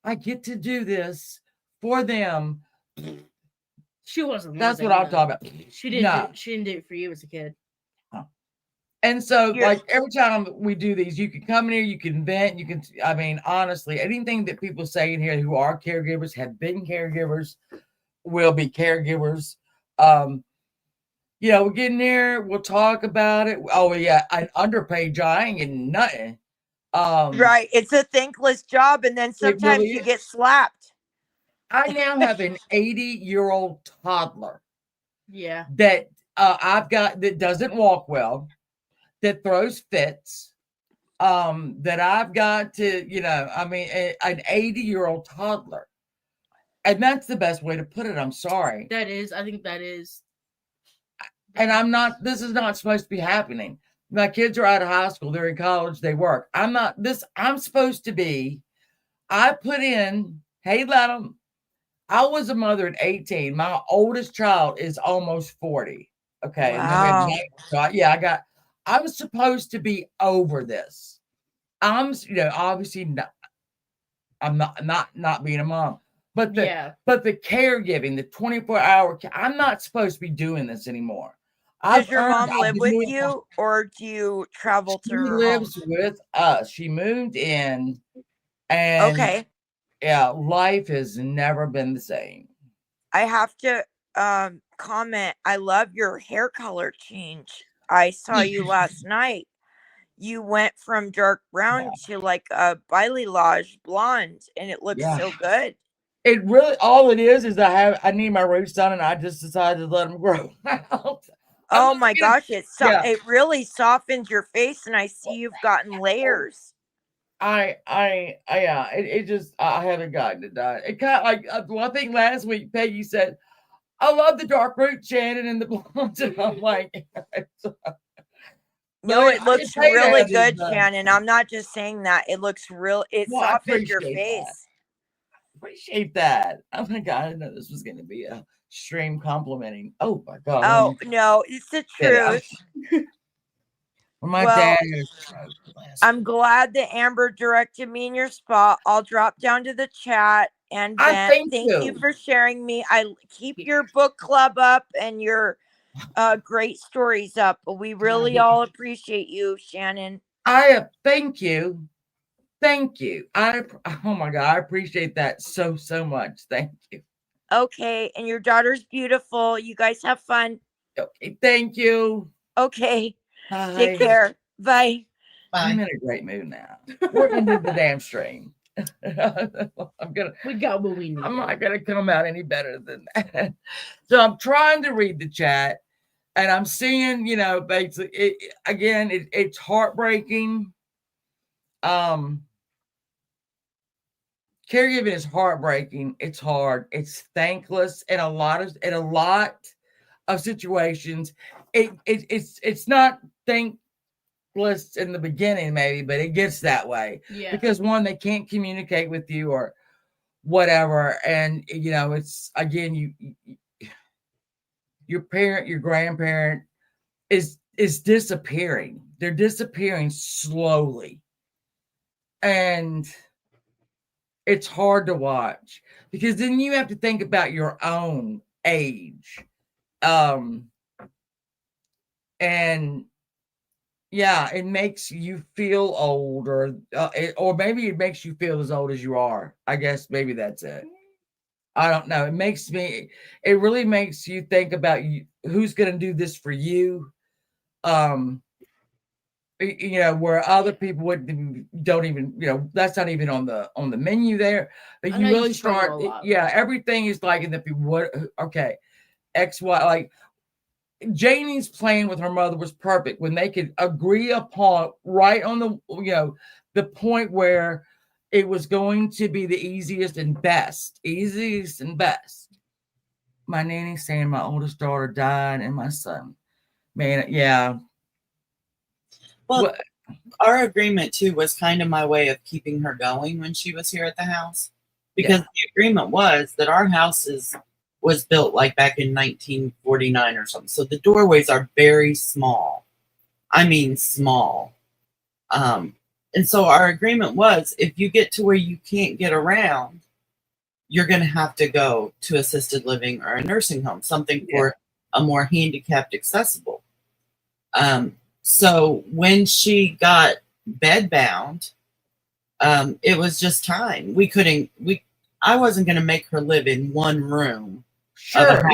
I get to do this for them. She wasn't. That's what I'm talking about. She didn't do it for you as a kid. And so, like, every time we do these, you can come in here, you can vent, honestly, anything that people say in here who are caregivers, have been caregivers, will be caregivers. We'll get in here, we'll talk about it. Oh, yeah, an underpaid job, I ain't getting nothing. Right, it's a thankless job, and then sometimes you get slapped. I now have an 80-year-old toddler. Yeah. That I've got that doesn't walk well, that throws fits, that I've got to, an 80-year-old toddler. And that's the best way to put it. I'm sorry. I think that is. And this is not supposed to be happening. My kids are out of high school. They're in college. They work. I'm supposed to be, I put in, hey, let them. I was a mother at 18. My oldest child is almost 40. Okay. Wow. I'm supposed to be over this. Obviously not. I'm not being a mom, but the caregiving, the 24-hour, I'm not supposed to be doing this anymore. Does your mom live with you, or do you travel to her home? She lives with us. She moved in, and okay. Yeah, life has never been the same. I have to comment. I love your hair color change. I saw you last night. You went from dark brown to like a balayage blonde, and it looks so good. It really, all it is I need my roots done, and I just decided to let them grow out. Oh not my gonna- gosh, yeah. it really softens your face, and I see you've gotten layers. It just, I haven't gotten it done. It kind of like, well, I think last week Peggy said, I love the dark root, Shannon, and the blonde. And I'm like, No, but it looks paid to really have this good, done. Shannon. I'm not just saying that. It looks real. It Well, I softens your appreciate that. face. Appreciate that. Oh my God, I didn't know this was going to be a stream complimenting. Oh my God. Oh no, it's the truth. When my Well, dad had a stroke last I'm glad that Amber directed me in your spot. I'll drop down to the chat and I vent. thank Thank you you. for sharing me. I keep your book club up and your great stories up. We really all appreciate you, Shannon. Thank you. Thank you. Oh my God, I appreciate that so much. Thank you. Okay, and your daughter's beautiful. You guys have fun. Okay, thank you. Okay, Bye. take care. Bye. I'm Bye. in a great mood now. We're gonna do the damn stream. We got what we need. I'm not gonna come out any better than that. So I'm trying to read the chat, and I'm seeing, basically, it's heartbreaking. Caregiving is heartbreaking. It's hard. It's thankless, and a lot of situations. It's not thankless in the beginning, maybe, but it gets that way. Yeah. Because one, they can't communicate with you or whatever, and it's again, your parent, your grandparent is disappearing. They're disappearing slowly, and it's hard to watch because then you have to think about your own age. And yeah, it makes you feel old, or maybe it makes you feel as old as you are. I guess maybe that's it. I don't know. It really makes you think about who's going to do this for you. Where other people don't even, that's not even on the menu there. But you really start, everything is like in okay, X, Y, like Janie's plan with her mother was perfect when they could agree upon right on the point where it was going to be the easiest and best. My nanny saying my oldest daughter died and my son. Man, yeah. Well, our agreement too was kind of my way of keeping her going when she was here at the house, because the agreement was that our house was built like back in 1949 or something. So the doorways are very small. I mean, small. And so our agreement was, if you get to where you can't get around, you're going to have to go to assisted living or a nursing home, something for a more handicapped accessible. So when she got bedbound, it was just time. I wasn't going to make her live in one room. Sure,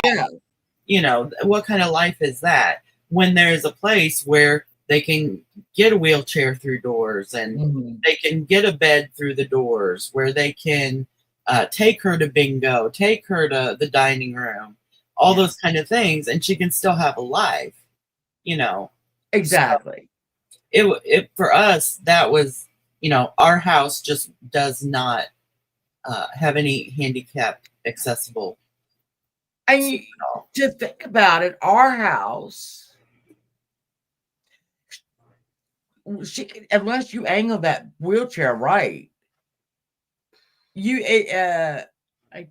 what kind of life is that when there's a place where they can get a wheelchair through doors and they can get a bed through the doors, where they can take her to bingo, take her to the dining room, all those kind of things, and she can still have a life, Exactly. So it for us, that was, our house just does not have any handicap accessible. And to think about it, our house, unless you angle that wheelchair right, I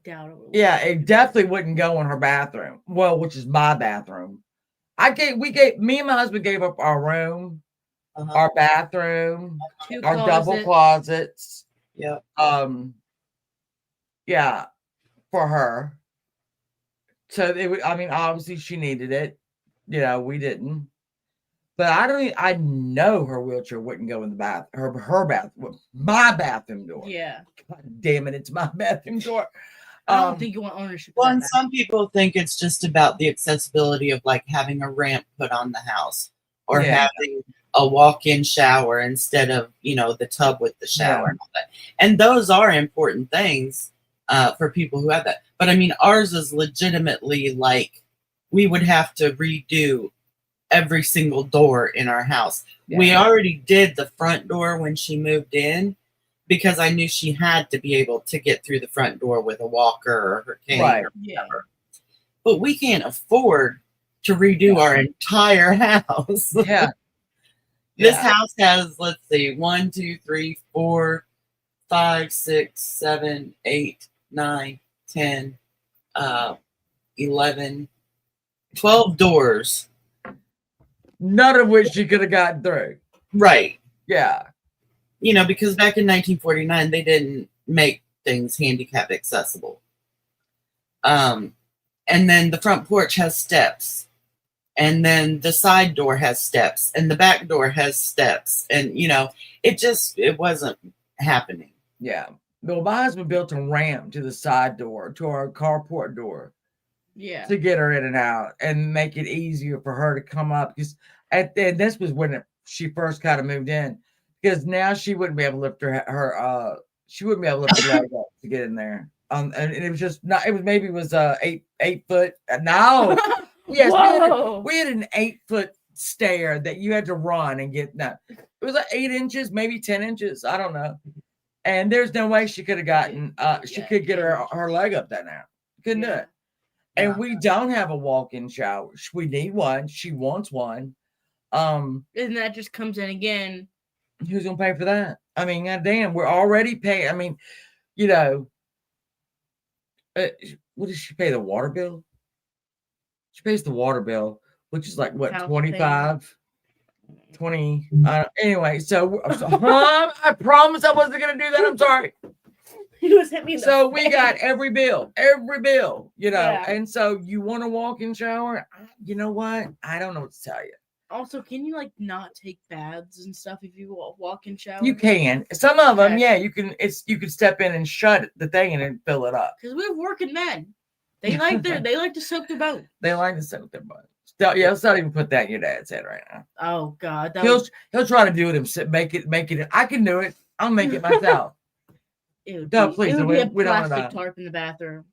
doubt it. Yeah, it definitely wouldn't go in her bathroom. Well, which is my bathroom. Me and my husband gave up our room, our bathroom, our double closets. Yeah. Yeah, for her. So obviously she needed it. We didn't. But I know her wheelchair wouldn't go in the bath. Her bathroom, my bathroom door. Yeah. God damn it, it's my bathroom door. I don't think you want ownership. Well, and some people think it's just about the accessibility of like having a ramp put on the house, or having a walk-in shower instead of, the tub with the shower and all that. And those are important things for people who have that. But I mean, ours is legitimately like we would have to redo every single door in our house. Yeah. We already did the front door when she moved in because I knew she had to be able to get through the front door with a walker or her cane Right. or whatever. But we can't afford to redo our entire house. Yeah. This house has, let's see, 1, 2, 3, 4, 5, 6, 7, 8, 9, 10, 11, 12 doors. None of which she could have gotten through. Right. Yeah. You know, because back in 1949, they didn't make things handicap accessible. And then the front porch has steps. And then the side door has steps. And the back door has steps. And, you know, it wasn't happening. Yeah. Well, my husband built a ramp to the side door, to our carport door. Yeah. To get her in and out and make it easier for her to come up. Because and this was when she first kind of moved in. Because now she wouldn't be able to lift she wouldn't be able to lift her leg up to get in there. And it was just not. It was maybe 8 foot. No, yes, we had an 8 foot stair that you had to run and get. No, it was like 8 inches, maybe 10 inches. I don't know. And there's no way she could have gotten. She could get her leg up that now. Couldn't do it. And we don't have a walk-in shower. We need one. She wants one. And that just comes in again. Who's gonna pay for that? I mean, goddamn, we're already paying. I mean, you know, what does she pay? The water bill? She pays the water bill, which is like what, House 25, 20. Anyway, so I promise I wasn't gonna do that. I'm sorry. He was hit me in the So we face. got every bill, you know. Yeah. And so you want to walk in shower? You know what? I don't know what to tell you. Also, can you like not take baths and stuff if you walk in shower? You can. Some of them, Okay. yeah, you can. You can step in and shut the thing and fill it up. Because we have working men. They like to soak their boat. They like to soak their butt. Yeah, let's not even put that in your dad's head right now. Oh God, He'll try to do it himself. Make it. I can do it. I'll make it myself. No, please. It would be a We don't want plastic that. tarp in the bathroom.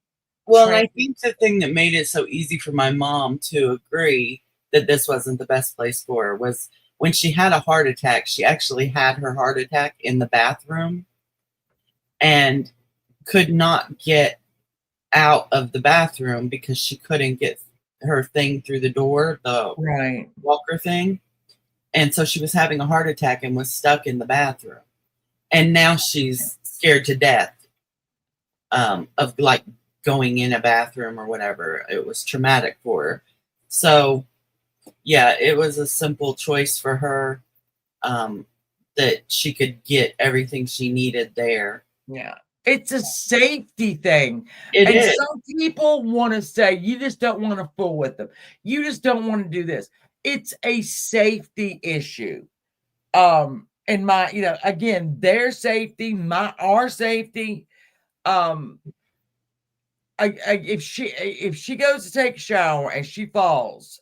Well, and I think the thing that made it so easy for my mom to agree that this wasn't the best place for her was when she had a heart attack. She actually had her heart attack in the bathroom and could not get out of the bathroom because she couldn't get her thing through the door, the walker thing. And so she was having a heart attack and was stuck in the bathroom. And now she's scared to death of like going in a bathroom or whatever. It was traumatic for her. So yeah, it was a simple choice for her that she could get everything she needed there. Yeah. It's a safety thing. It and is. Some people want to say you just don't want to fool with them. You just don't want to do this. It's a safety issue. And my, again, their safety, our safety. If she goes to take a shower and she falls,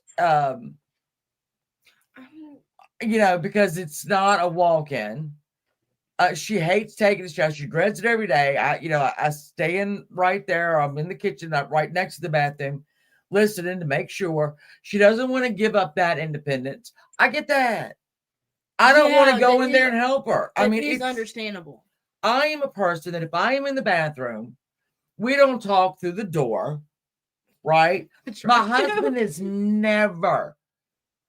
because it's not a walk-in. She hates taking a shower. She dreads it every day. I stay in right there. I'm in the kitchen, right next to the bathroom, listening to make sure she doesn't want to give up that independence. I get that. I don't want to go in there and help her. I mean, it's understandable. I am a person that if I am in the bathroom, we don't talk through the door, right? My husband is never.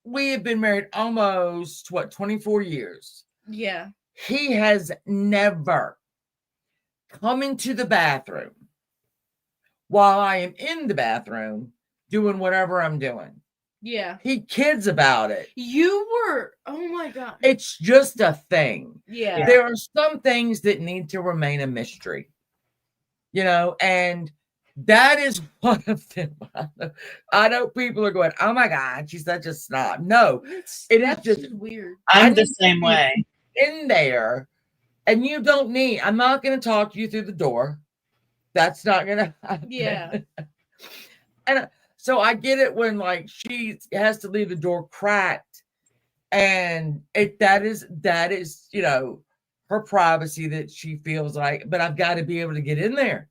We have been married almost 24 years. Yeah. He has never come into the bathroom while I am in the bathroom doing whatever I'm doing. Yeah. He kids about it. Oh my God. It's just a thing. Yeah. There are some things that need to remain a mystery, and that is one of them. I know people are going, oh my God, she's such a snob. No, it is just weird. I'm the same way. In there, and you don't need, I'm not going to talk you through the door. That's not going to happen. Yeah. And so I get it when she has to leave the door cracked, and that is her privacy that she feels like, but I've got to be able to get in there.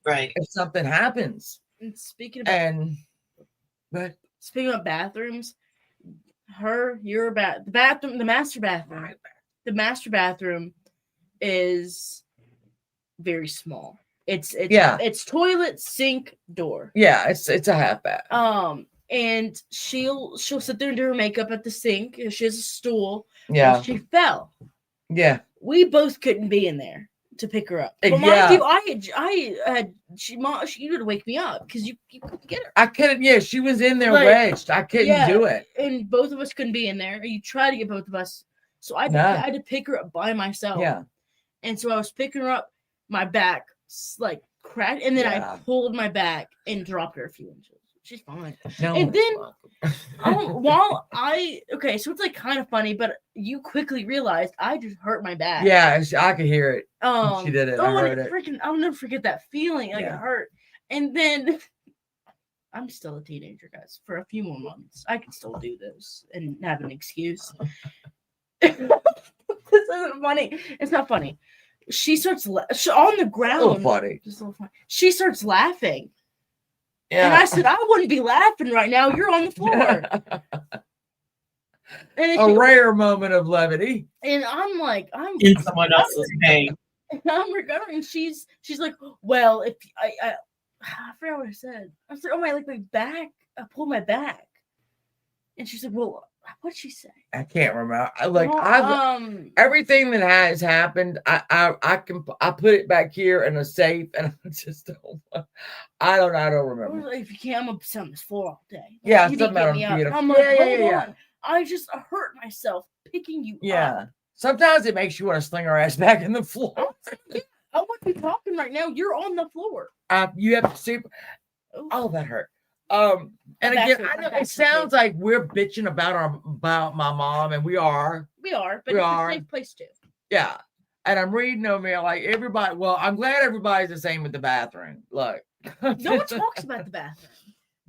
Right. If something happens. And speaking of but bathrooms, your the bathroom, the master bathroom. The master bathroom is very small. It's toilet, sink, door. Yeah, it's a half bath. And she'll sit there and do her makeup at the sink. She has a stool. Yeah. She fell. Yeah. We both couldn't be in there to pick her up. But mind you, she had to wake me up because you couldn't get her. I couldn't. Yeah, she was in there wedged. I couldn't do it. And both of us couldn't be in there. You tried to get both of us. So I had to pick her up by myself. Yeah. And so I was picking her up, my back like cracked, and then I pulled my back and dropped her a few inches. She's fine. No, and then so it's like kind of funny, but you quickly realized I just hurt my back. Yeah, I could hear it. She did it. I heard it. I'll never forget that feeling. Like it hurt. And then I'm still a teenager, guys. For a few more months, I can still do this and have an excuse. This isn't funny. It's not funny. She starts on the ground. A little funny. Just a little funny. She starts laughing. Yeah. And I said, I wouldn't be laughing right now. You're on the floor. And a rare moment of levity. And I'm like, I'm in someone else's pain. And I'm recovering. She's like, well, if I forgot what I said. I said, oh, my back. I pulled my back. And she said, well, what'd she say? I can't remember. Everything that has happened, I put it back here in a safe, and I don't remember. If you can't, I'm gonna sit on this floor all day. Yeah, something about beautiful. I'm like, hold on. I just hurt myself picking you up. Yeah. Sometimes it makes you want to sling her ass back in the floor. I want to be talking right now. You're on the floor. You have to see. Oh, that hurt. And again, I know it sounds like we're bitching about my mom, and we are, but it's a safe place too. Yeah. And I'm reading over here like everybody. Well, I'm glad everybody's the same with the bathroom. Look, no one talks about the bathroom.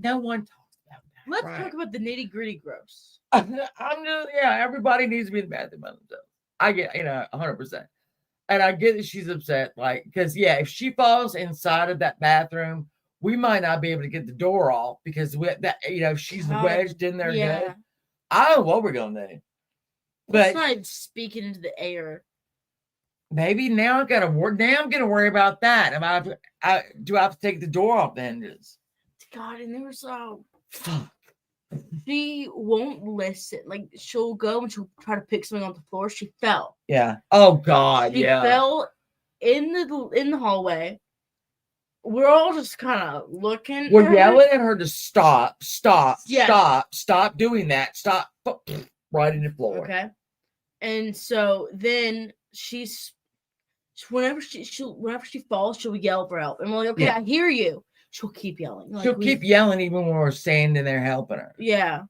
No one talks about that. Let's talk about the nitty gritty gross. Everybody needs to be in the bathroom by themselves. I get 100%, and I get that she's upset, because if she falls inside of that bathroom, we might not be able to get the door off because she's wedged in there. Yeah. Good. I don't know what we're gonna do. But it's not speaking into the air. Maybe now I'm gonna worry about that. Do I have to take the door off the hinges? God, and there was she won't listen. Like she'll go and she'll try to pick something off the floor. She fell. Yeah. Oh God. She fell in the hallway. We're all just kind of looking. We're yelling at her to stop doing that. Stop right in the floor. Okay. And so then whenever she falls, she'll yell for help. And we're like, okay, I hear you. She'll keep yelling. She'll keep yelling even when we're standing there helping her. Yeah.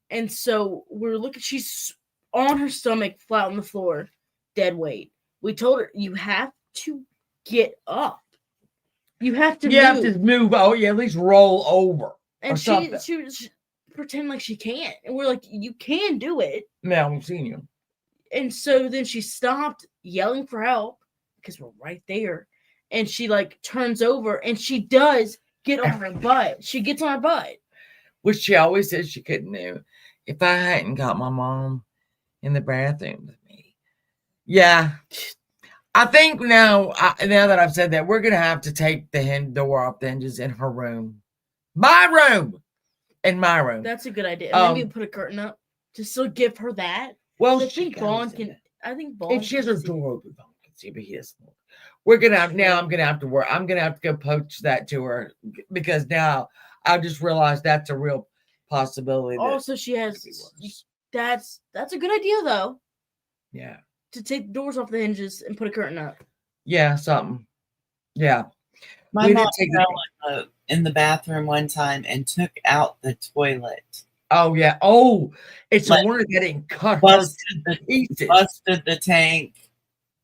And so we're looking, she's on her stomach, flat on the floor, dead weight. We told her, you have to get up. You have to move. Oh, yeah, at least roll over. And she pretend like she can't. And we're like, you can do it. No, we've seen you. And so then she stopped yelling for help because we're right there. And she turns over and she does get on her butt. She gets on her butt. Which she always said she couldn't do. If I hadn't got my mom in the bathroom with me. Yeah. I think now that I've said that, we're going to have to take the door off the hinges in her room. My room! In my room. That's a good idea. Maybe put a curtain up to still give her that. Well, I think Vaughn can. If she has her door open, Vaughn can see, but he doesn't. I'm going to have to work. I'm going to have to go poach that to her because now I just realized that's a real possibility. Also, she has. That's a good idea, though. Yeah. To take the doors off the hinges and put a curtain up. Yeah, something. Yeah. My mom fell in the bathroom one time and took out the toilet. Oh, yeah. Oh, it's a wonder that it cut busted the tank,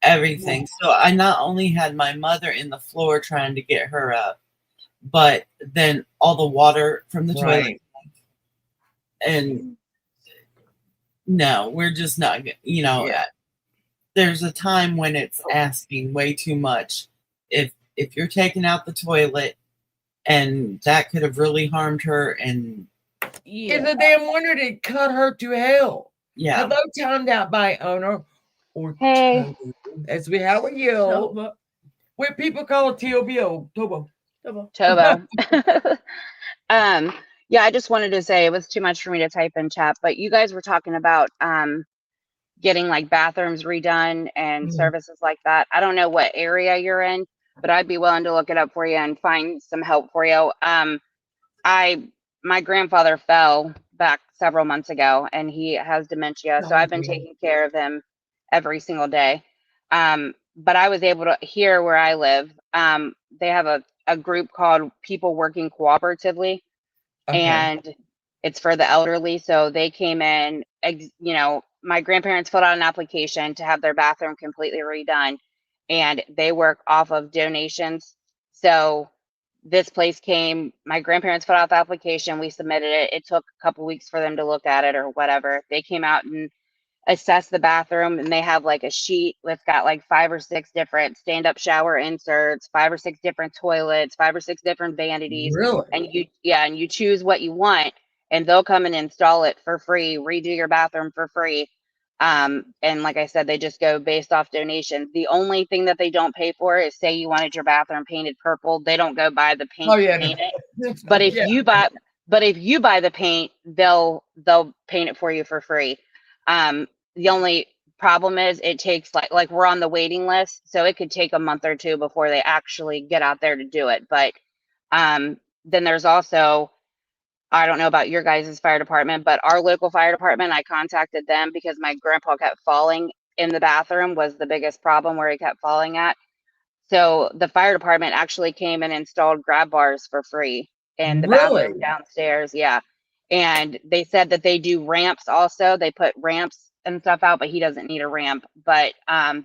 everything. Yeah. So I not only had my mother in the floor trying to get her up, but then all the water from the toilet tank. And no, we're just not, there's a time when it's asking way too much. If you're taking out the toilet and that could have really harmed her and It's a damn wonder they cut her to hell. Yeah. Hello, timed out by owner or Hey. Tobo, as we how are you? Tobo. Where people call it Tobo. Tobo. Tobo. Yeah, I just wanted to say it was too much for me to type in chat, but you guys were talking about getting like bathrooms redone and services like that. I don't know what area you're in, but I'd be willing to look it up for you and find some help for you. My grandfather fell back several months ago and he has dementia, so I've been taking care of him every single day. But I was able to, here where I live, they have a group called People Working Cooperatively, and it's for the elderly. So they came in, you know, my grandparents filled out an application to have their bathroom completely redone, and they work off of donations. So this place came, my grandparents filled out the application, we submitted it. It took a couple weeks for them to look at it or whatever. They came out and assess the bathroom, and they have like a sheet that's got like 5 or 6 different stand-up shower inserts, 5 or 6 different toilets, 5 or 6 different vanities. Really? And you choose what you want, and they'll come and install it for free, redo your bathroom for free. And like I said, they just go based off donations. The only thing that they don't pay for is, say you wanted your bathroom painted purple, they don't go buy the paint to paint it. But if you buy the paint, they'll paint it for you for free. The only problem is it takes like we're on the waiting list, so it could take a month or 2 before they actually get out there to do it. But then there's also, I don't know about your guys' fire department, but our local fire department, I contacted them because my grandpa kept falling in the bathroom, was the biggest problem where he kept falling at. So the fire department actually came and installed grab bars for free in the bathroom downstairs. Yeah. And they said that they do ramps also. They put ramps and stuff out, but he doesn't need a ramp. But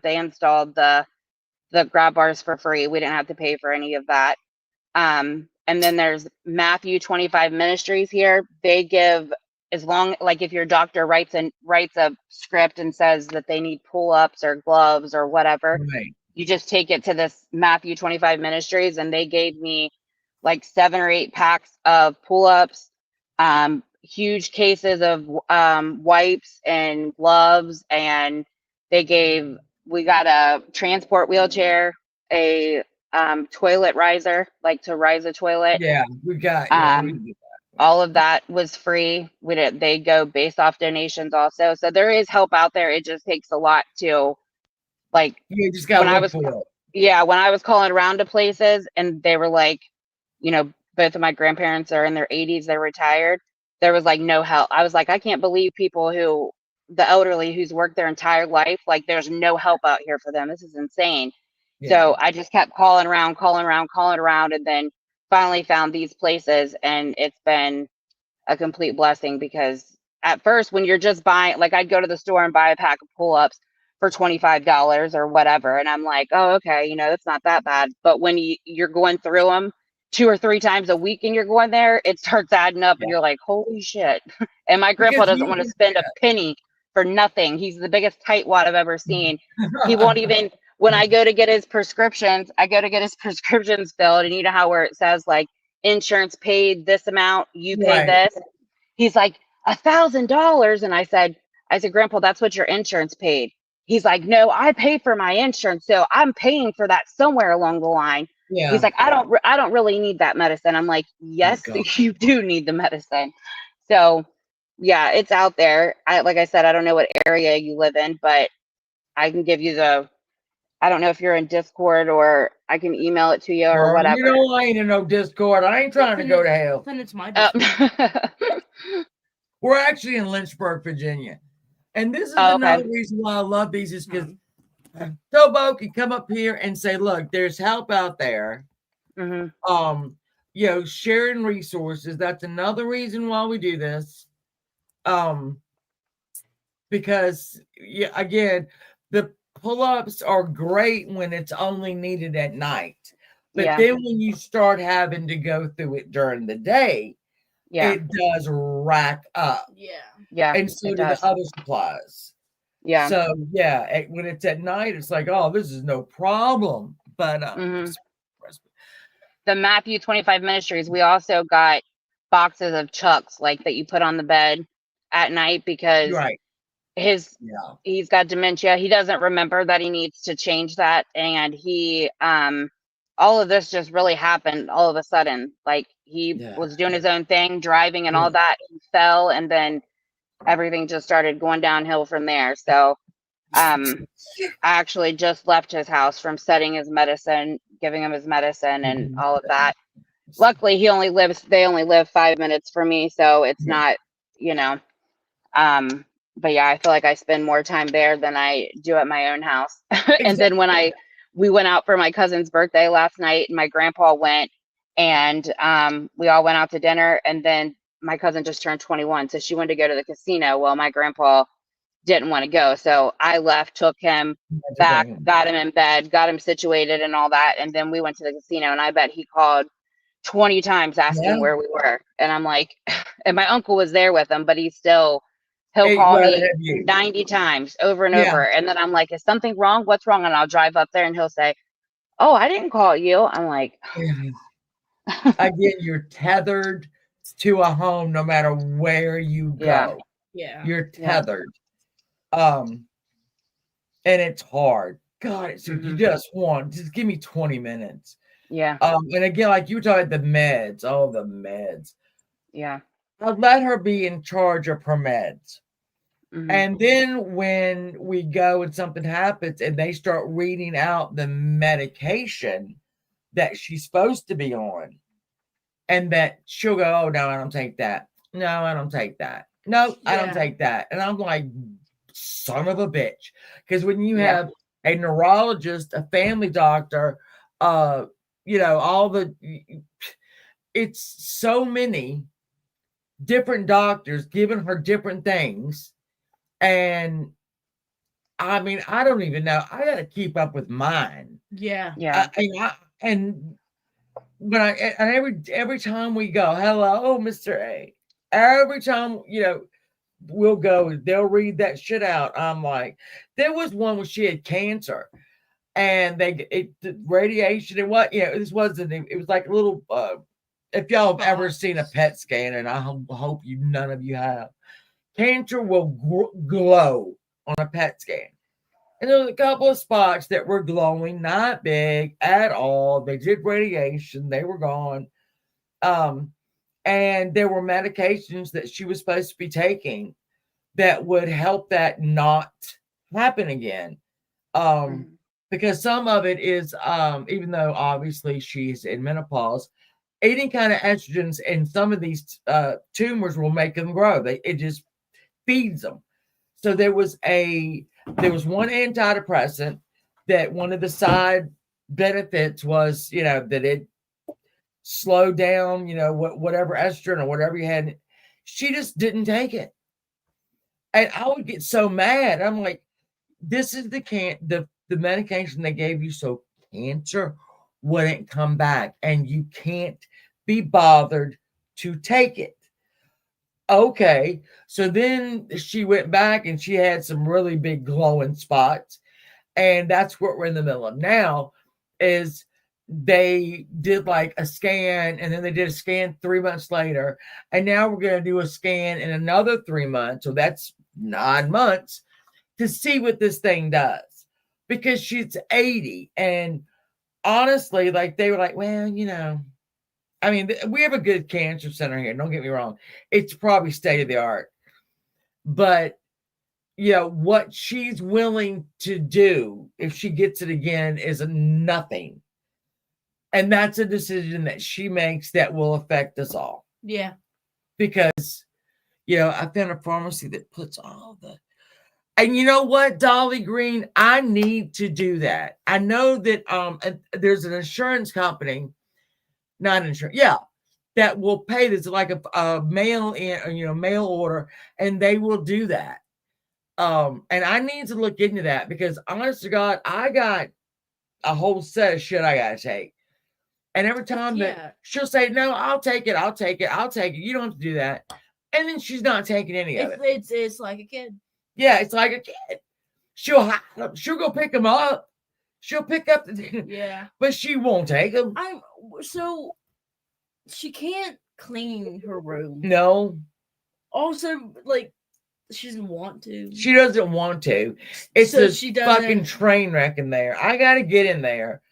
they installed the grab bars for free. We didn't have to pay for any of that. And then there's Matthew 25 Ministries here. They give, as long, like if your doctor writes a script and says that they need pull-ups or gloves or whatever, you just take it to this Matthew 25 Ministries, and they gave me like 7 or 8 packs of pull-ups, huge cases of wipes and gloves, and we got a transport wheelchair, a toilet riser, like to rise a toilet. We got all of that was free. They go based off donations also, so there is help out there. It just takes a lot to, like, you just got to look for it. Yeah, when I was calling around to places and they were like, you know, both of my grandparents are in their 80s, they're retired, there was like no help. I was like, I can't believe the elderly who's worked their entire life, like there's no help out here for them. This is insane. So I just kept calling around, and then finally found these places, and it's been a complete blessing, because at first when you're just buying, like I'd go to the store and buy a pack of pull-ups for $25 or whatever, and I'm like, oh, okay, you know, it's not that bad. But when you're going through them 2 or 3 times a week and you're going there, it starts adding up, and you're like, holy shit. And my grandpa doesn't want to spend a penny for nothing. He's the biggest tightwad I've ever seen. He won't even, when I go to get his prescriptions, filled, and you know how where it says like insurance paid this amount, you pay this. He's like, $1,000. And I said, Grandpa, that's what your insurance paid. He's like, no, I pay for my insurance, so I'm paying for that somewhere along the line. He's like, I don't really need that medicine. I'm like, yes, you do need the medicine. So yeah, it's out there. Like I said, I don't know what area you live in, but I can give you I don't know if you're in Discord, or I can email it to you or whatever. You know, I ain't in no Discord. I ain't trying to go to hell. Then it's my Discord. We're actually in Lynchburg, Virginia. And this is another reason why I love these, is because Tobo can come up here and say, look, there's help out there. You know, sharing resources. That's another reason why we do this. Because again, the pull-ups are great when it's only needed at night. But then when you start having to go through it during the day, it does rack up. And so do the other supplies. So when it's at night, it's like, oh, this is no problem. But the Matthew 25 Ministries, we also got boxes of Chucks like that you put on the bed at night because Right. he's got dementia. He doesn't remember that he needs to change that, and he all of this just really happened all of a sudden. Like he was doing his own thing, driving and all that. He fell, and then everything just started going downhill from there. So I actually just left his house from setting his medicine, giving him his medicine and all of that. Luckily they only live 5 minutes from me, so it's not, but yeah, I feel like I spend more time there than I do at my own house. And then when we went out for my cousin's birthday last night, and my grandpa went, and we all went out to dinner, and then my cousin just turned 21, so she wanted to go to the casino. Well, my grandpa didn't want to go, so I left, took him back, got him in bed, got him situated and all that, and then we went to the casino, and I bet he called 20 times asking where we were. And I'm like, and my uncle was there with him, but he'll call me 90 times over and over. And then I'm like, is something wrong? What's wrong? And I'll drive up there and he'll say, oh, I didn't call you. I'm like, again, you're tethered to a home no matter where you go. Yeah. You're tethered. And it's hard. God, so you just give me 20 minutes. Yeah. And again, like you talked, the meds. Oh, the meds. Yeah. I'll let her be in charge of her meds. And then when we go and something happens and they start reading out the medication that she's supposed to be on, and that she'll go, oh, no, I don't take that. No, I don't take that. No, I don't take that. And I'm like, son of a bitch. Because when you have a neurologist, a family doctor, it's so many different doctors giving her different things. And I mean, I don't even know. I got to keep up with mine. Yeah. Yeah. And every time we go, hello, Mr. A, every time, we'll go, they'll read that shit out. I'm like, there was one where she had cancer, and the radiation and it was like a little, if y'all have ever seen a PET scan, and I hope none of you have, cancer will glow on a PET scan. And there was a couple of spots that were glowing, not big at all. They did radiation. They were gone. And there were medications that she was supposed to be taking that would help that not happen again. Because some of it is, even though obviously she's in menopause, any kind of estrogens and some of these tumors will make them grow. It just feeds them. So there was one antidepressant that one of the side benefits was, that it slowed down, whatever estrogen or whatever you had. She just didn't take it. And I would get so mad. I'm like, this is the medication they gave you so cancer wouldn't come back, and you can't be bothered to take it. Okay, so then she went back and she had some really big glowing spots, and that's what we're in the middle of now. Is they did like a scan, and then they did a scan 3 months later, and now we're going to do a scan in another 3 months, so that's 9 months to see what this thing does, because she's 80, and honestly, like they were like, well, I mean, we have a good cancer center here. Don't get me wrong. It's probably state of the art. But, what she's willing to do if she gets it again is nothing. And that's a decision that she makes that will affect us all. Yeah. Because, I found a pharmacy that puts all the... And you know what, Dolly Green? I need to do that. I know that there's an insurance company... Not insurance, that will pay this like a mail in, mail order, and they will do that. And I need to look into that, because honest to God, I got a whole set of shit I gotta take. And every time that she'll say, no, I'll take it. You don't have to do that. And then she's not taking any of it. It's like a kid. Yeah, it's like a kid. She'll go pick them up. She'll pick up the... Yeah. But she won't take them. So she can't clean her room. No. Also, like, she doesn't want to. She doesn't want to. It's So a she fucking doesn't. train wreck in there. I got to get in there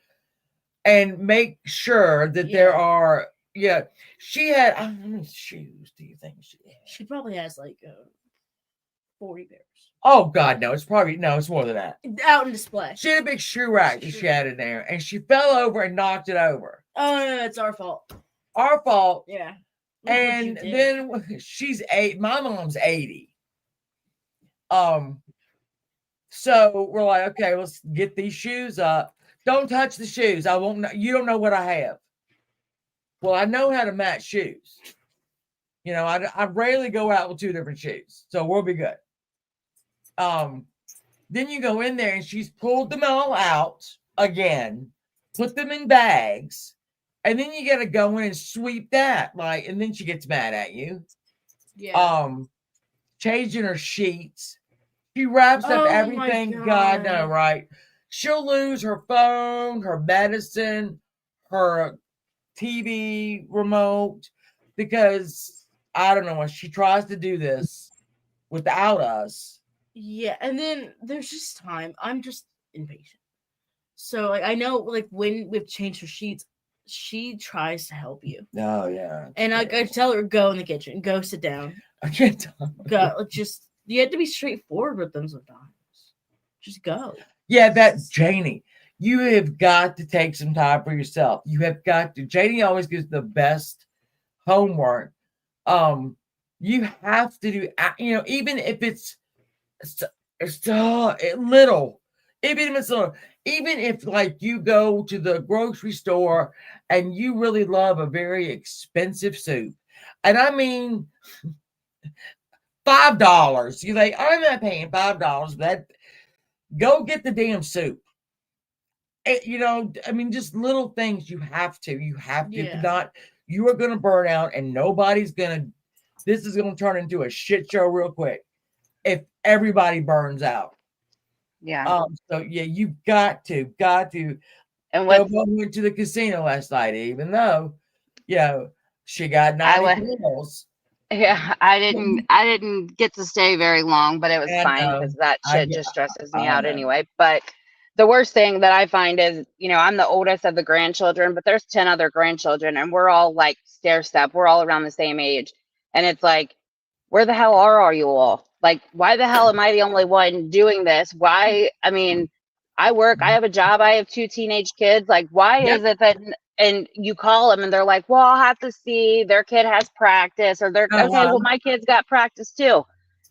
and make sure that there Yeah. are. Yeah, she had. How many shoes do you think she had? She probably has like 40 pairs Oh God, no! It's probably no. It's more than that. out in display. She had a big shoe rack that she had in there, and she fell over and knocked it over. Oh no, it's our fault. Our fault. Yeah. And then she's 8. My mom's 80. So we're like, okay, let's get these shoes up. Don't touch the shoes. I won't know. You don't know what I have. Well, I know how to match shoes. You know, I rarely go out with 2 different shoes, so we'll be good. Then you go in there and she's pulled them all out again, put them in bags, and then you got to go in and sweep that, like, and then she gets mad at you. Yeah. Changing her sheets. She wraps up everything. God, no, right? She'll lose her phone, her medicine, her TV remote, because I don't know when she tries to do this without us. Yeah, and then there's just time. I'm just impatient. So like I know like when we've changed her sheets, she tries to help you. Oh yeah. And I tell her, go in the kitchen, go sit down. I can't tell. Go, just you have to be straightforward with them sometimes. Just go. Yeah, that Janie. You have got to take some time for yourself. You have got to. Janie always gives the best homework. You have to do. You know, even if it's little, even if it's little, even if like you go to the grocery store and you really love a very expensive soup, and I mean $5. You like, I'm not paying $5, but go get the damn soup. You know, I mean, just little things you have to. If not, you are going to burn out, and nobody's going to. This is going to turn into a shit show real quick if everybody burns out. Yeah. So yeah, you've got to. And what went to the casino last night, even though, you know, she got 90 pills. Yeah, I didn't get to stay very long, but it was fine because that shit just stresses me out anyway. But the worst thing that I find is, you know, I'm the oldest of the grandchildren, but there's 10 other grandchildren, and we're all like stair step. We're all around the same age. And it's like, where the hell are you all? Like, why the hell am I the only one doing this? Why? I mean, I work, I have a job, I have 2 teenage kids. Like, why is it that, and you call them and they're like, well, I'll have to see, their kid has practice, or they're, okay, well, my kid's got practice too.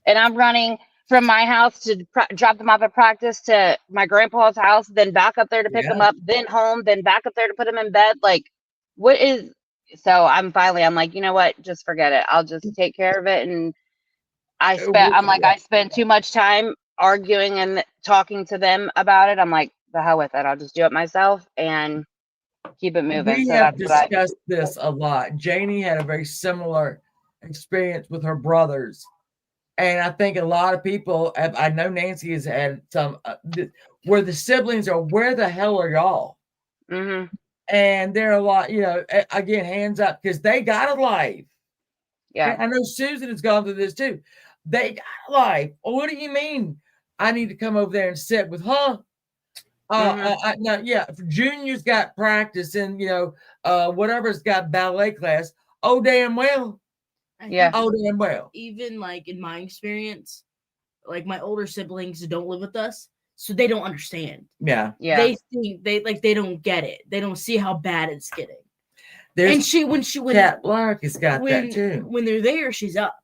And I'm running from my house to drop them off at practice to my grandpa's house, then back up there to pick them up, then home, then back up there to put them in bed. Like, what is, so I'm like, you know what, just forget it. I'll just take care of it. And I spend too much time arguing and talking to them about it. I'm like, the hell with it. I'll just do it myself and keep it moving. We have discussed this a lot. Janie had a very similar experience with her brothers. And I think a lot of people, I know Nancy has had some, where the siblings are, where the hell are y'all? Mm-hmm. And they're a lot, you know, again, hands up, because they got a life. Yeah. And I know Susan has gone through this too. They got a life. Well, what do you mean I need to come over there and sit with her? Junior's got practice and, you know, whatever's got ballet class. Oh, damn well. Yeah. Oh, damn well. Even like in my experience, like my older siblings don't live with us, so they don't understand. Yeah. They think they don't get it. They don't see how bad it's getting. And when Cat Black has got that too. When they're there, she's up.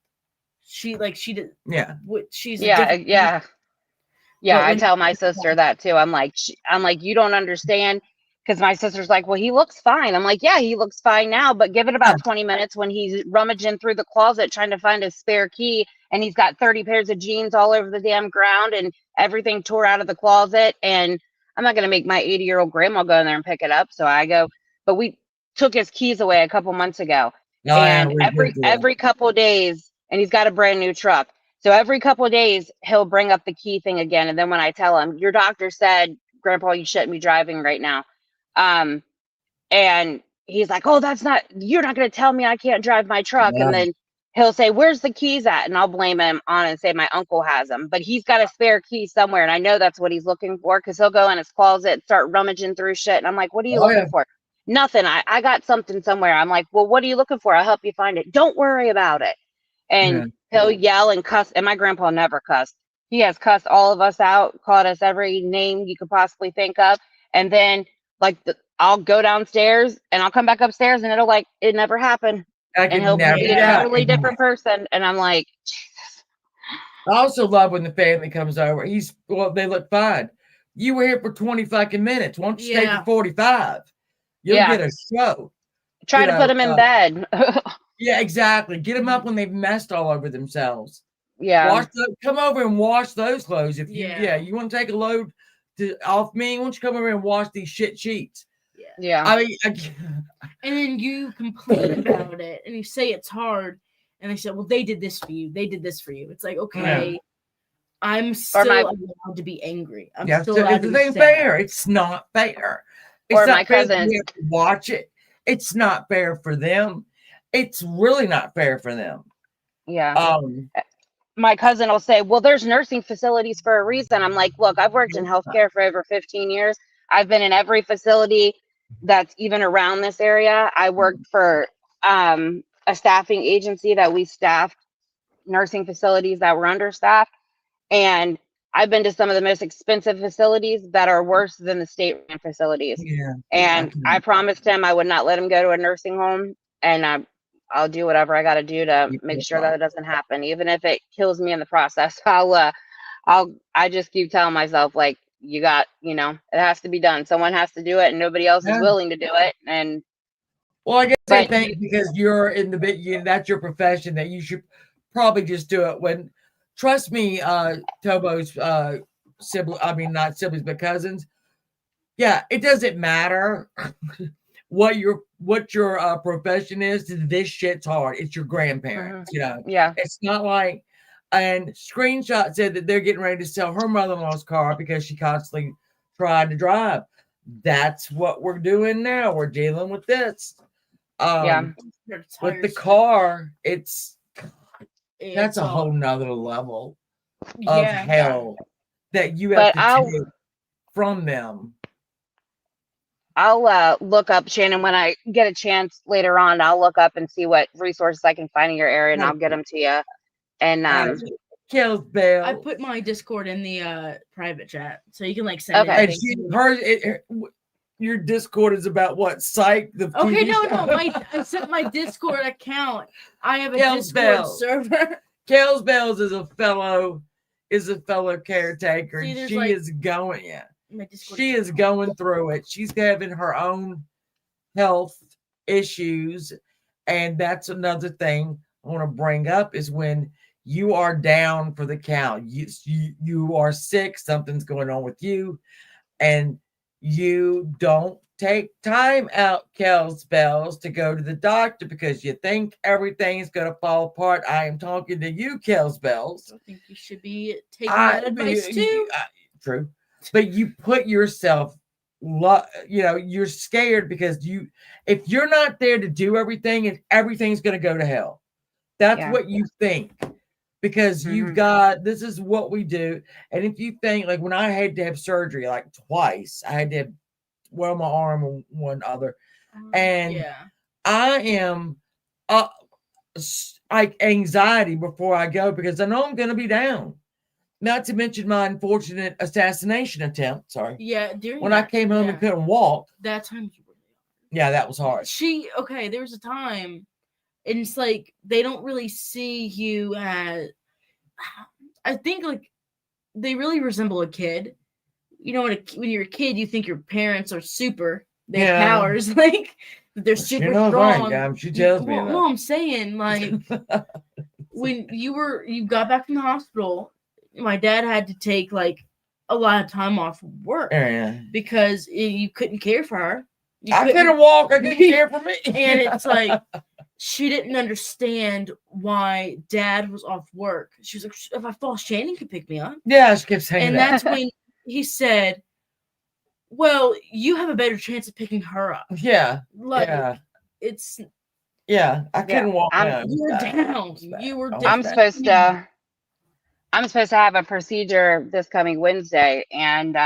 She did. Yeah. She's yeah. I tell my sister that too. I'm like, you don't understand, because my sister's like, well, he looks fine. I'm like, yeah, he looks fine now, but give it about 20 minutes when he's rummaging through the closet trying to find a spare key, and he's got 30 pairs of jeans all over the damn ground and everything tore out of the closet. And I'm not gonna make my 80-year-old grandma go in there and pick it up. So I go, but we took his keys away a couple months ago, and every couple days, and he's got a brand new truck. So every couple of days, he'll bring up the key thing again. And then when I tell him, your doctor said, Grandpa, you shouldn't be driving right now. And he's like, oh, you're not going to tell me I can't drive my truck. Yeah. And then he'll say, where's the keys at? And I'll blame him on and say my uncle has them, but he's got a spare key somewhere. And I know that's what he's looking for, because he'll go in his closet, start rummaging through shit. And I'm like, what are you Oh, looking yeah. for? Nothing. I got something somewhere. I'm like, well, what are you looking for? I'll help you find it. Don't worry about it. And he'll yell and cuss. And my grandpa never cussed. He has cussed all of us out, called us every name you could possibly think of. And then like I'll go downstairs and I'll come back upstairs and it'll like, it never happened. I And could he'll never. be a Yeah. totally different person. And I'm like, I also love when the family comes over. They look fine. You were here for 20 fucking minutes. Why don't you stay for 45? You'll get a show. Try to put them in bed. Yeah, exactly. Get them up when they've messed all over themselves. Yeah. Come over and wash those clothes. If you want to take a load off me, why don't you come over and wash these shit sheets? Yeah. I mean, and then you complain about it and you say it's hard, and they say, well, they did this for you. They did this for you. It's like, okay, I'm still allowed to be angry. I'm still allowed to be sad. Fair. It's not fair. It's not my fair cousin. to watch it. It's not fair for them. It's really not fair for them. Yeah. My cousin will say, well, there's nursing facilities for a reason. I'm like, look, I've worked in healthcare for over 15 years. I've been in every facility that's even around this area. I worked for a staffing agency that we staffed nursing facilities that were understaffed. And I've been to some of the most expensive facilities that are worse than the state-run facilities. Yeah. And I promised him I would not let him go to a nursing home. And I'll do whatever I got to do to make sure that it doesn't happen. Even if it kills me in the process, I just keep telling myself, like, it has to be done. Someone has to do it and nobody else is willing to do it. And well, I guess I think because you're in the bit, that's your profession, that you should probably just do it trust me, Tobo's siblings, not siblings, but cousins. Yeah, it doesn't matter what your profession is. This shit's hard. It's your grandparents, Yeah. It's not like, and Screenshot said that they're getting ready to sell her mother-in-law's car because she constantly tried to drive. That's what we're doing now. We're dealing with this. With the car, that's a whole nother level of hell that you have to take from them. I'll look up, Shannon, when I get a chance later on. I'll look up and see what resources I can find in your area, and I'll get them to you. And Kills Bell. I put my Discord in the private chat, so you can send it. Your Discord is about what? Psych? Okay, no. I set my Discord account. I have a Discord server. Kels Bells is a fellow caretaker. See, she is going through it. She's having her own health issues. And that's another thing I want to bring up is when you are down for the count. You are sick, something's going on with you, and you don't take time out, Kels Bells, to go to the doctor because you think everything's going to fall apart. I am talking to you, Kels Bells. I think you should be taking that advice too. True. But you put yourself, you're scared because if you're not there to do everything, everything's going to go to hell. That's what you think. Because you've got, this is what we do. And if you think, like when I had to have surgery, like twice, I had to have one on my arm and one other. And I am like anxiety before I go because I know I'm going to be down. Not to mention my unfortunate assassination attempt. Sorry. Yeah. When I came home and couldn't walk. That time. Yeah, that was hard. There was a time. And it's like they don't really see you as. I think they really resemble a kid. When you're a kid, you think your parents are super. They have powers, they're super strong. Right, she tells me that. No, I'm saying when you got back from the hospital, my dad had to take a lot of time off of work because you couldn't care for her. I couldn't walk. I couldn't care for me. And it's she didn't understand why Dad was off work. She was like, if I fall, Shannon can pick me up. Yeah, she kept saying that. And that's when he said, Well, you have a better chance of picking her up. Yeah. Like Yeah. it's Yeah. I couldn't walk down. you were down. You were I'm down. I'm supposed to have a procedure this coming Wednesday, and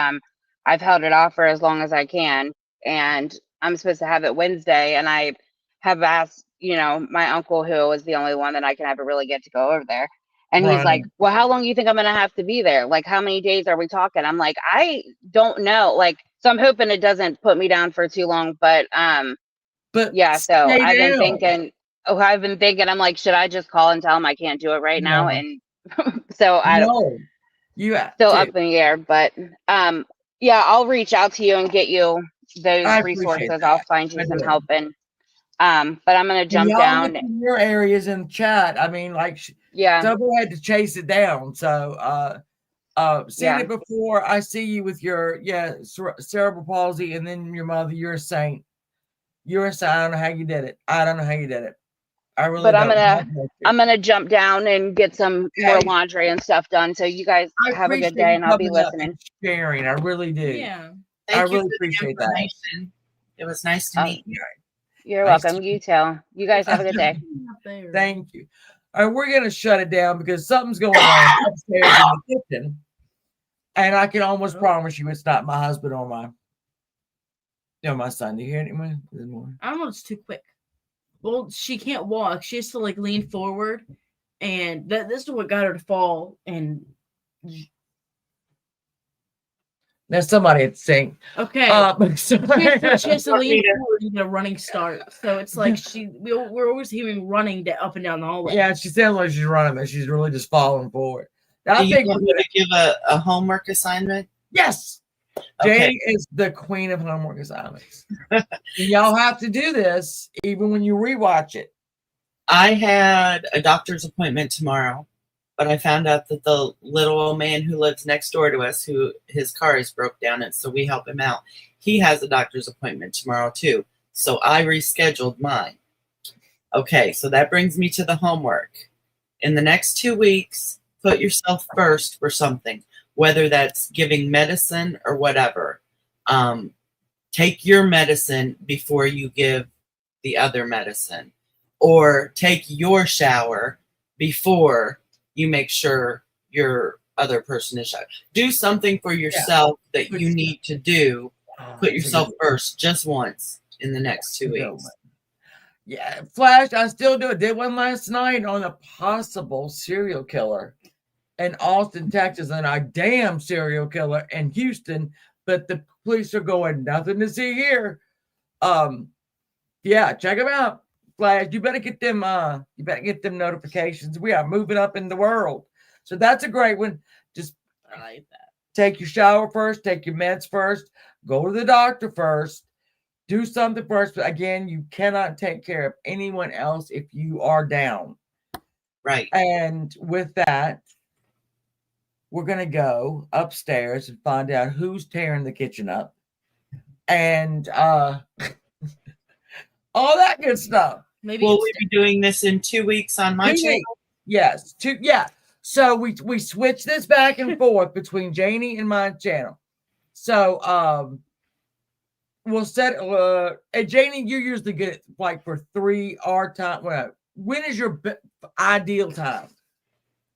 I've held it off for as long as I can. And I'm supposed to have it Wednesday, and I have asked, my uncle, who is the only one that I can ever really get to go over there. And he's like, Right. well, how long do you think I'm going to have to be there? Like, how many days are we talking? I'm like, I don't know. Like, so I'm hoping it doesn't put me down for too long. But yeah, so stay I've been down. thinking, I'm like, should I just call and tell him I can't do it right now? No. And so I don't, No. You have still to. up in the air, but yeah, I'll reach out to you and get you those I appreciate resources. I'll that. find you I some do. help, and but I'm gonna And jump y'all look down. in your areas in the chat. I mean, like, Yeah, Double had to chase it down. So, seen yeah. it before. I see you with your cerebral palsy, and then your mother. You're a saint. You're a saint. I don't know how you did it. I don't know how you did it. I really But don't. I'm gonna jump down and get some more Okay. laundry and stuff done. So you guys I have a appreciate good day, you and I'll be coming up listening. and sharing. I really do. Yeah. I Thank you really for the appreciate that. information. It was nice to Oh, meet you. you're Nice welcome. to You too. You guys have a good day. Up there. Thank you. All right, we're going to shut it down because something's going on upstairs in the kitchen. And I can almost promise you it's not my husband or my son. Do you hear it anymore? I don't know. It's too quick. Well, she can't walk. She has to like lean forward, and this is what got her to fall. And There's somebody at the sink. okay, she has to lean forward and get a running start. So it's like we're always hearing running up and down the hallway. Yeah, she sounds like she's running, but she's really just falling forward. Do you want me to give a homework assignment? Yes. Okay. Jane is the queen of homework assignments. Y'all have to do this even when you rewatch it. I had a doctor's appointment tomorrow, but I found out that the little old man who lives next door to us, who his car is broke down, and so we help him out, he has a doctor's appointment tomorrow too. So I rescheduled mine. Okay, so that brings me to the homework. In the next 2 weeks, put yourself first for something, whether that's giving medicine or whatever. Take your medicine before you give the other medicine, or take your shower before you make sure your other person is showered. Do something for yourself that you need to do. Put yourself first just once in the next 2 weeks. Yeah, Flash, I still do it. Did one last night on a possible serial killer in Austin, Texas, and a damn serial killer in Houston, but the police are going, nothing to see here. Yeah, check them out. Flash, you better get them notifications. We are moving up in the world. So that's a great one. Just I like that. Take your shower first, take your meds first, go to the doctor first, do something first. But again, you cannot take care of anyone else if you are down. Right. And with that, we're going to go upstairs and find out who's tearing the kitchen up. And all that good stuff. Maybe will we be doing this in 2 weeks on my channel? Yes. So we switch this back and forth between Janie and my channel. So we'll set and Janie, you usually get like for 3 hour time. Well, when is your ideal time?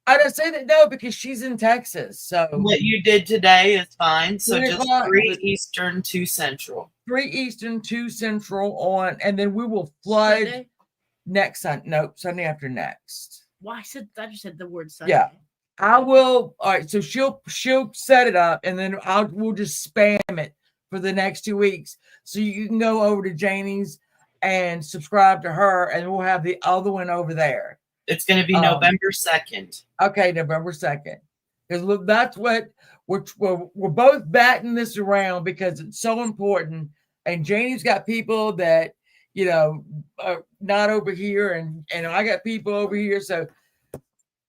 I don't say that no, because she's in Texas. So what you did today is fine. So just 3 3 Eastern, 2 Central. 3 Eastern, 2 Central on, and then we will flood Sunday? next Sunday. No, Sunday after next. Well, I just said the word Sunday. Yeah. I will. All right. So she'll set it up, and then we'll just spam it for the next 2 weeks. So you can go over to Janie's and subscribe to her, and we'll have the other one over there. It's going to be November 2nd. Okay, November 2nd. Because that's what we're both batting this around because it's so important. And Janie's got people that are not over here, and I got people over here. So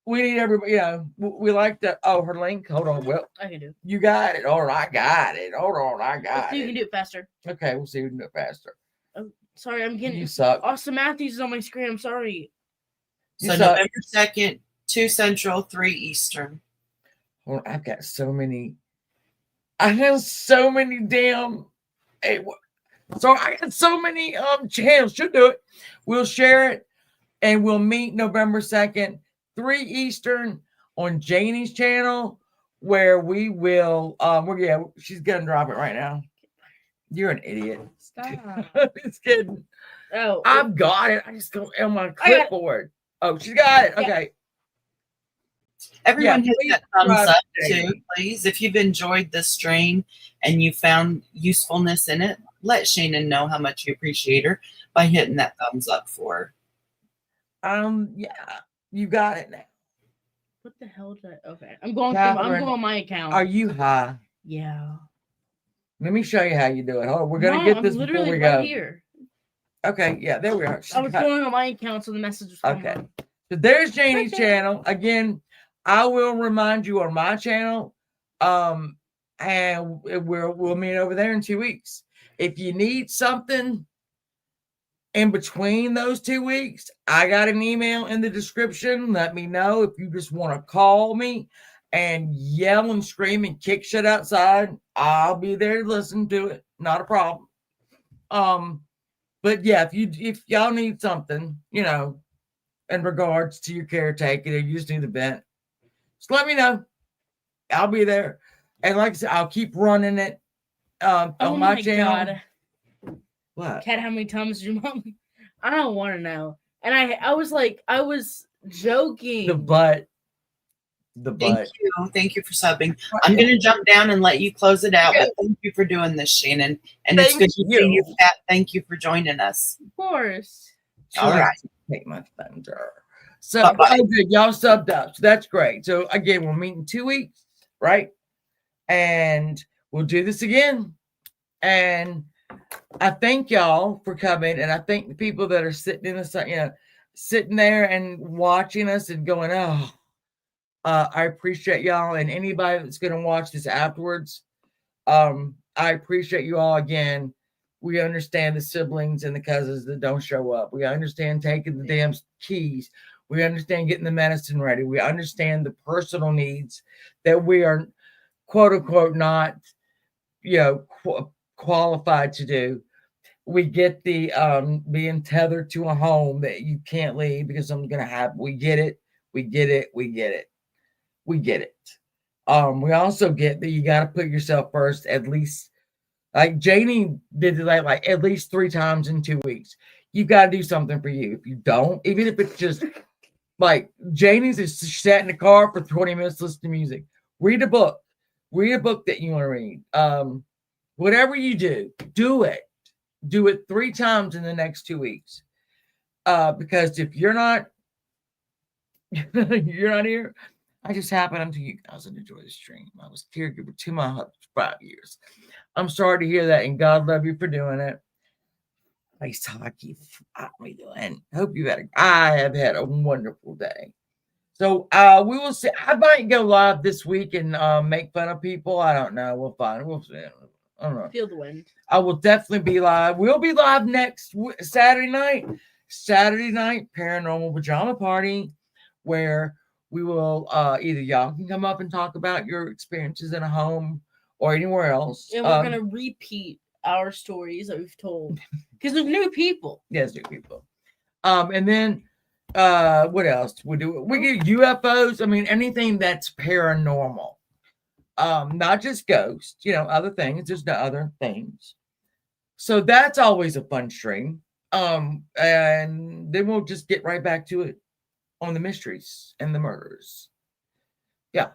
we need everybody. We like to. Oh, her link. Hold on. Well, I can do. You got it. All right, I got it. Hold on, I got it. You can do it faster. Okay, we'll see who can do it faster. Oh, sorry, I'm getting. You suck. Austin Matthews is on my screen. I'm sorry. So November 2nd, 2 Central, 3 Eastern. Well, I've got so many. I have so many damn. So I got so many channels. She'll do it. We'll share it, and we'll meet November 2nd, 3 Eastern on Janie's channel, where we will. She's gonna drop it right now. You're an idiot. Stop. Just kidding. Oh, I've got it. I just go on my clipboard. Oh, she's got it. Okay. Everyone hit please that thumbs subscribe up to too, Janie. please. If you've enjoyed this stream and you found usefulness in it, let Shannon know how much you appreciate her by hitting that thumbs up for her. Yeah, you got it now. what the hell did I? Okay, I'm going. I'm Catherine, going on my account. Are you high? Yeah. Let me show you how you do it. Hold on, we're gonna get I'm this before literally we right go. here. Okay, yeah, there we are. I was going on my account, so the message was coming Okay. on. So there's Janie's channel. Again, I will remind you on my channel. And we'll meet over there in 2 weeks. If you need something in between those 2 weeks, I got an email in the description. Let me know. If you just want to call me and yell and scream and kick shit outside, I'll be there to listen to it. Not a problem. But yeah, if y'all need something, in regards to your caretaking, or you just need a vent, just let me know. I'll be there. And like I said, I'll keep running it on my channel. God. What? Kat, how many times did your mom? I don't want to know. And I was joking. The butt. Thank you for subbing. I'm going to jump down and let you close it out, but thank you for doing this, Shannon. And it's good to see you, Kat. Thank you for joining us. Of course. All right. Take my thunder. So, good. Y'all subbed up. So that's great. So again, we'll meet in 2 weeks, right? And we'll do this again. And I thank y'all for coming, and I thank the people that are sitting in the sitting there and watching us and going, oh, I appreciate y'all, and anybody that's going to watch this afterwards. I appreciate you all again. We understand the siblings and the cousins that don't show up. We understand taking the damn keys. We understand getting the medicine ready. We understand the personal needs that we are, quote unquote, not, qualified to do. We get the being tethered to a home that you can't leave because something's gonna happen. We get it. We get it. We get it. We get it. We also get that you got to put yourself first, at least. Like Janie did that like at least 3 times in 2 weeks. You've got to do something for you. If you don't, even if it's just like Janie's is sat in the car for 20 minutes listening to music. Read a book. Read a book that you want to read. Whatever you do, do it. Do it 3 times in the next 2 weeks. Because if you're not here. I just happened to you guys and enjoy the stream. I was caregiver to my husband for 5 years. I'm sorry to hear that, and God love you for doing it. Nice talking. How are you doing? Hope I have had a wonderful day. So we will see. I might go live this week and make fun of people. I don't know. We'll find. We'll see. I don't know. Feel the wind. I will definitely be live. We'll be live next Saturday night. Saturday night paranormal pajama party, where we will either y'all can come up and talk about your experiences in a home or anywhere else. And we're gonna repeat our stories that we've told because there's new people. Yes, new people. And then what else we do? We do UFOs. I mean, anything that's paranormal. Not just ghosts, other things. There's no other things. So that's always a fun stream. And then we'll just get right back to it on the mysteries and the murders. Yeah.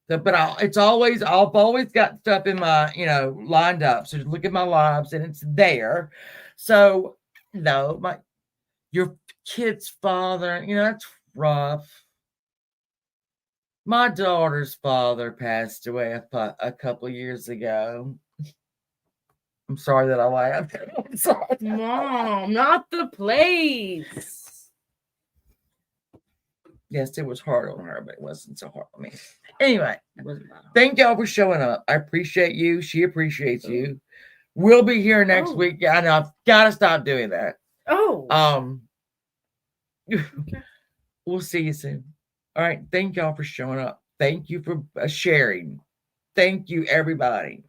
But I've always got stuff in my, lined up. So look at my lives and it's there. So, your kid's father, that's rough. My daughter's father passed away a couple of years ago. I'm sorry that I laughed. I'm sorry. Mom, not the place. Yes, it was hard on her, but it wasn't so hard on me. Anyway, thank y'all for showing up. I appreciate you. She appreciates you. We'll be here next week. Yeah, I know. I've got to stop doing that. We'll see you soon. All right. Thank y'all for showing up. Thank you for sharing. Thank you, everybody.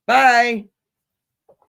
Bye.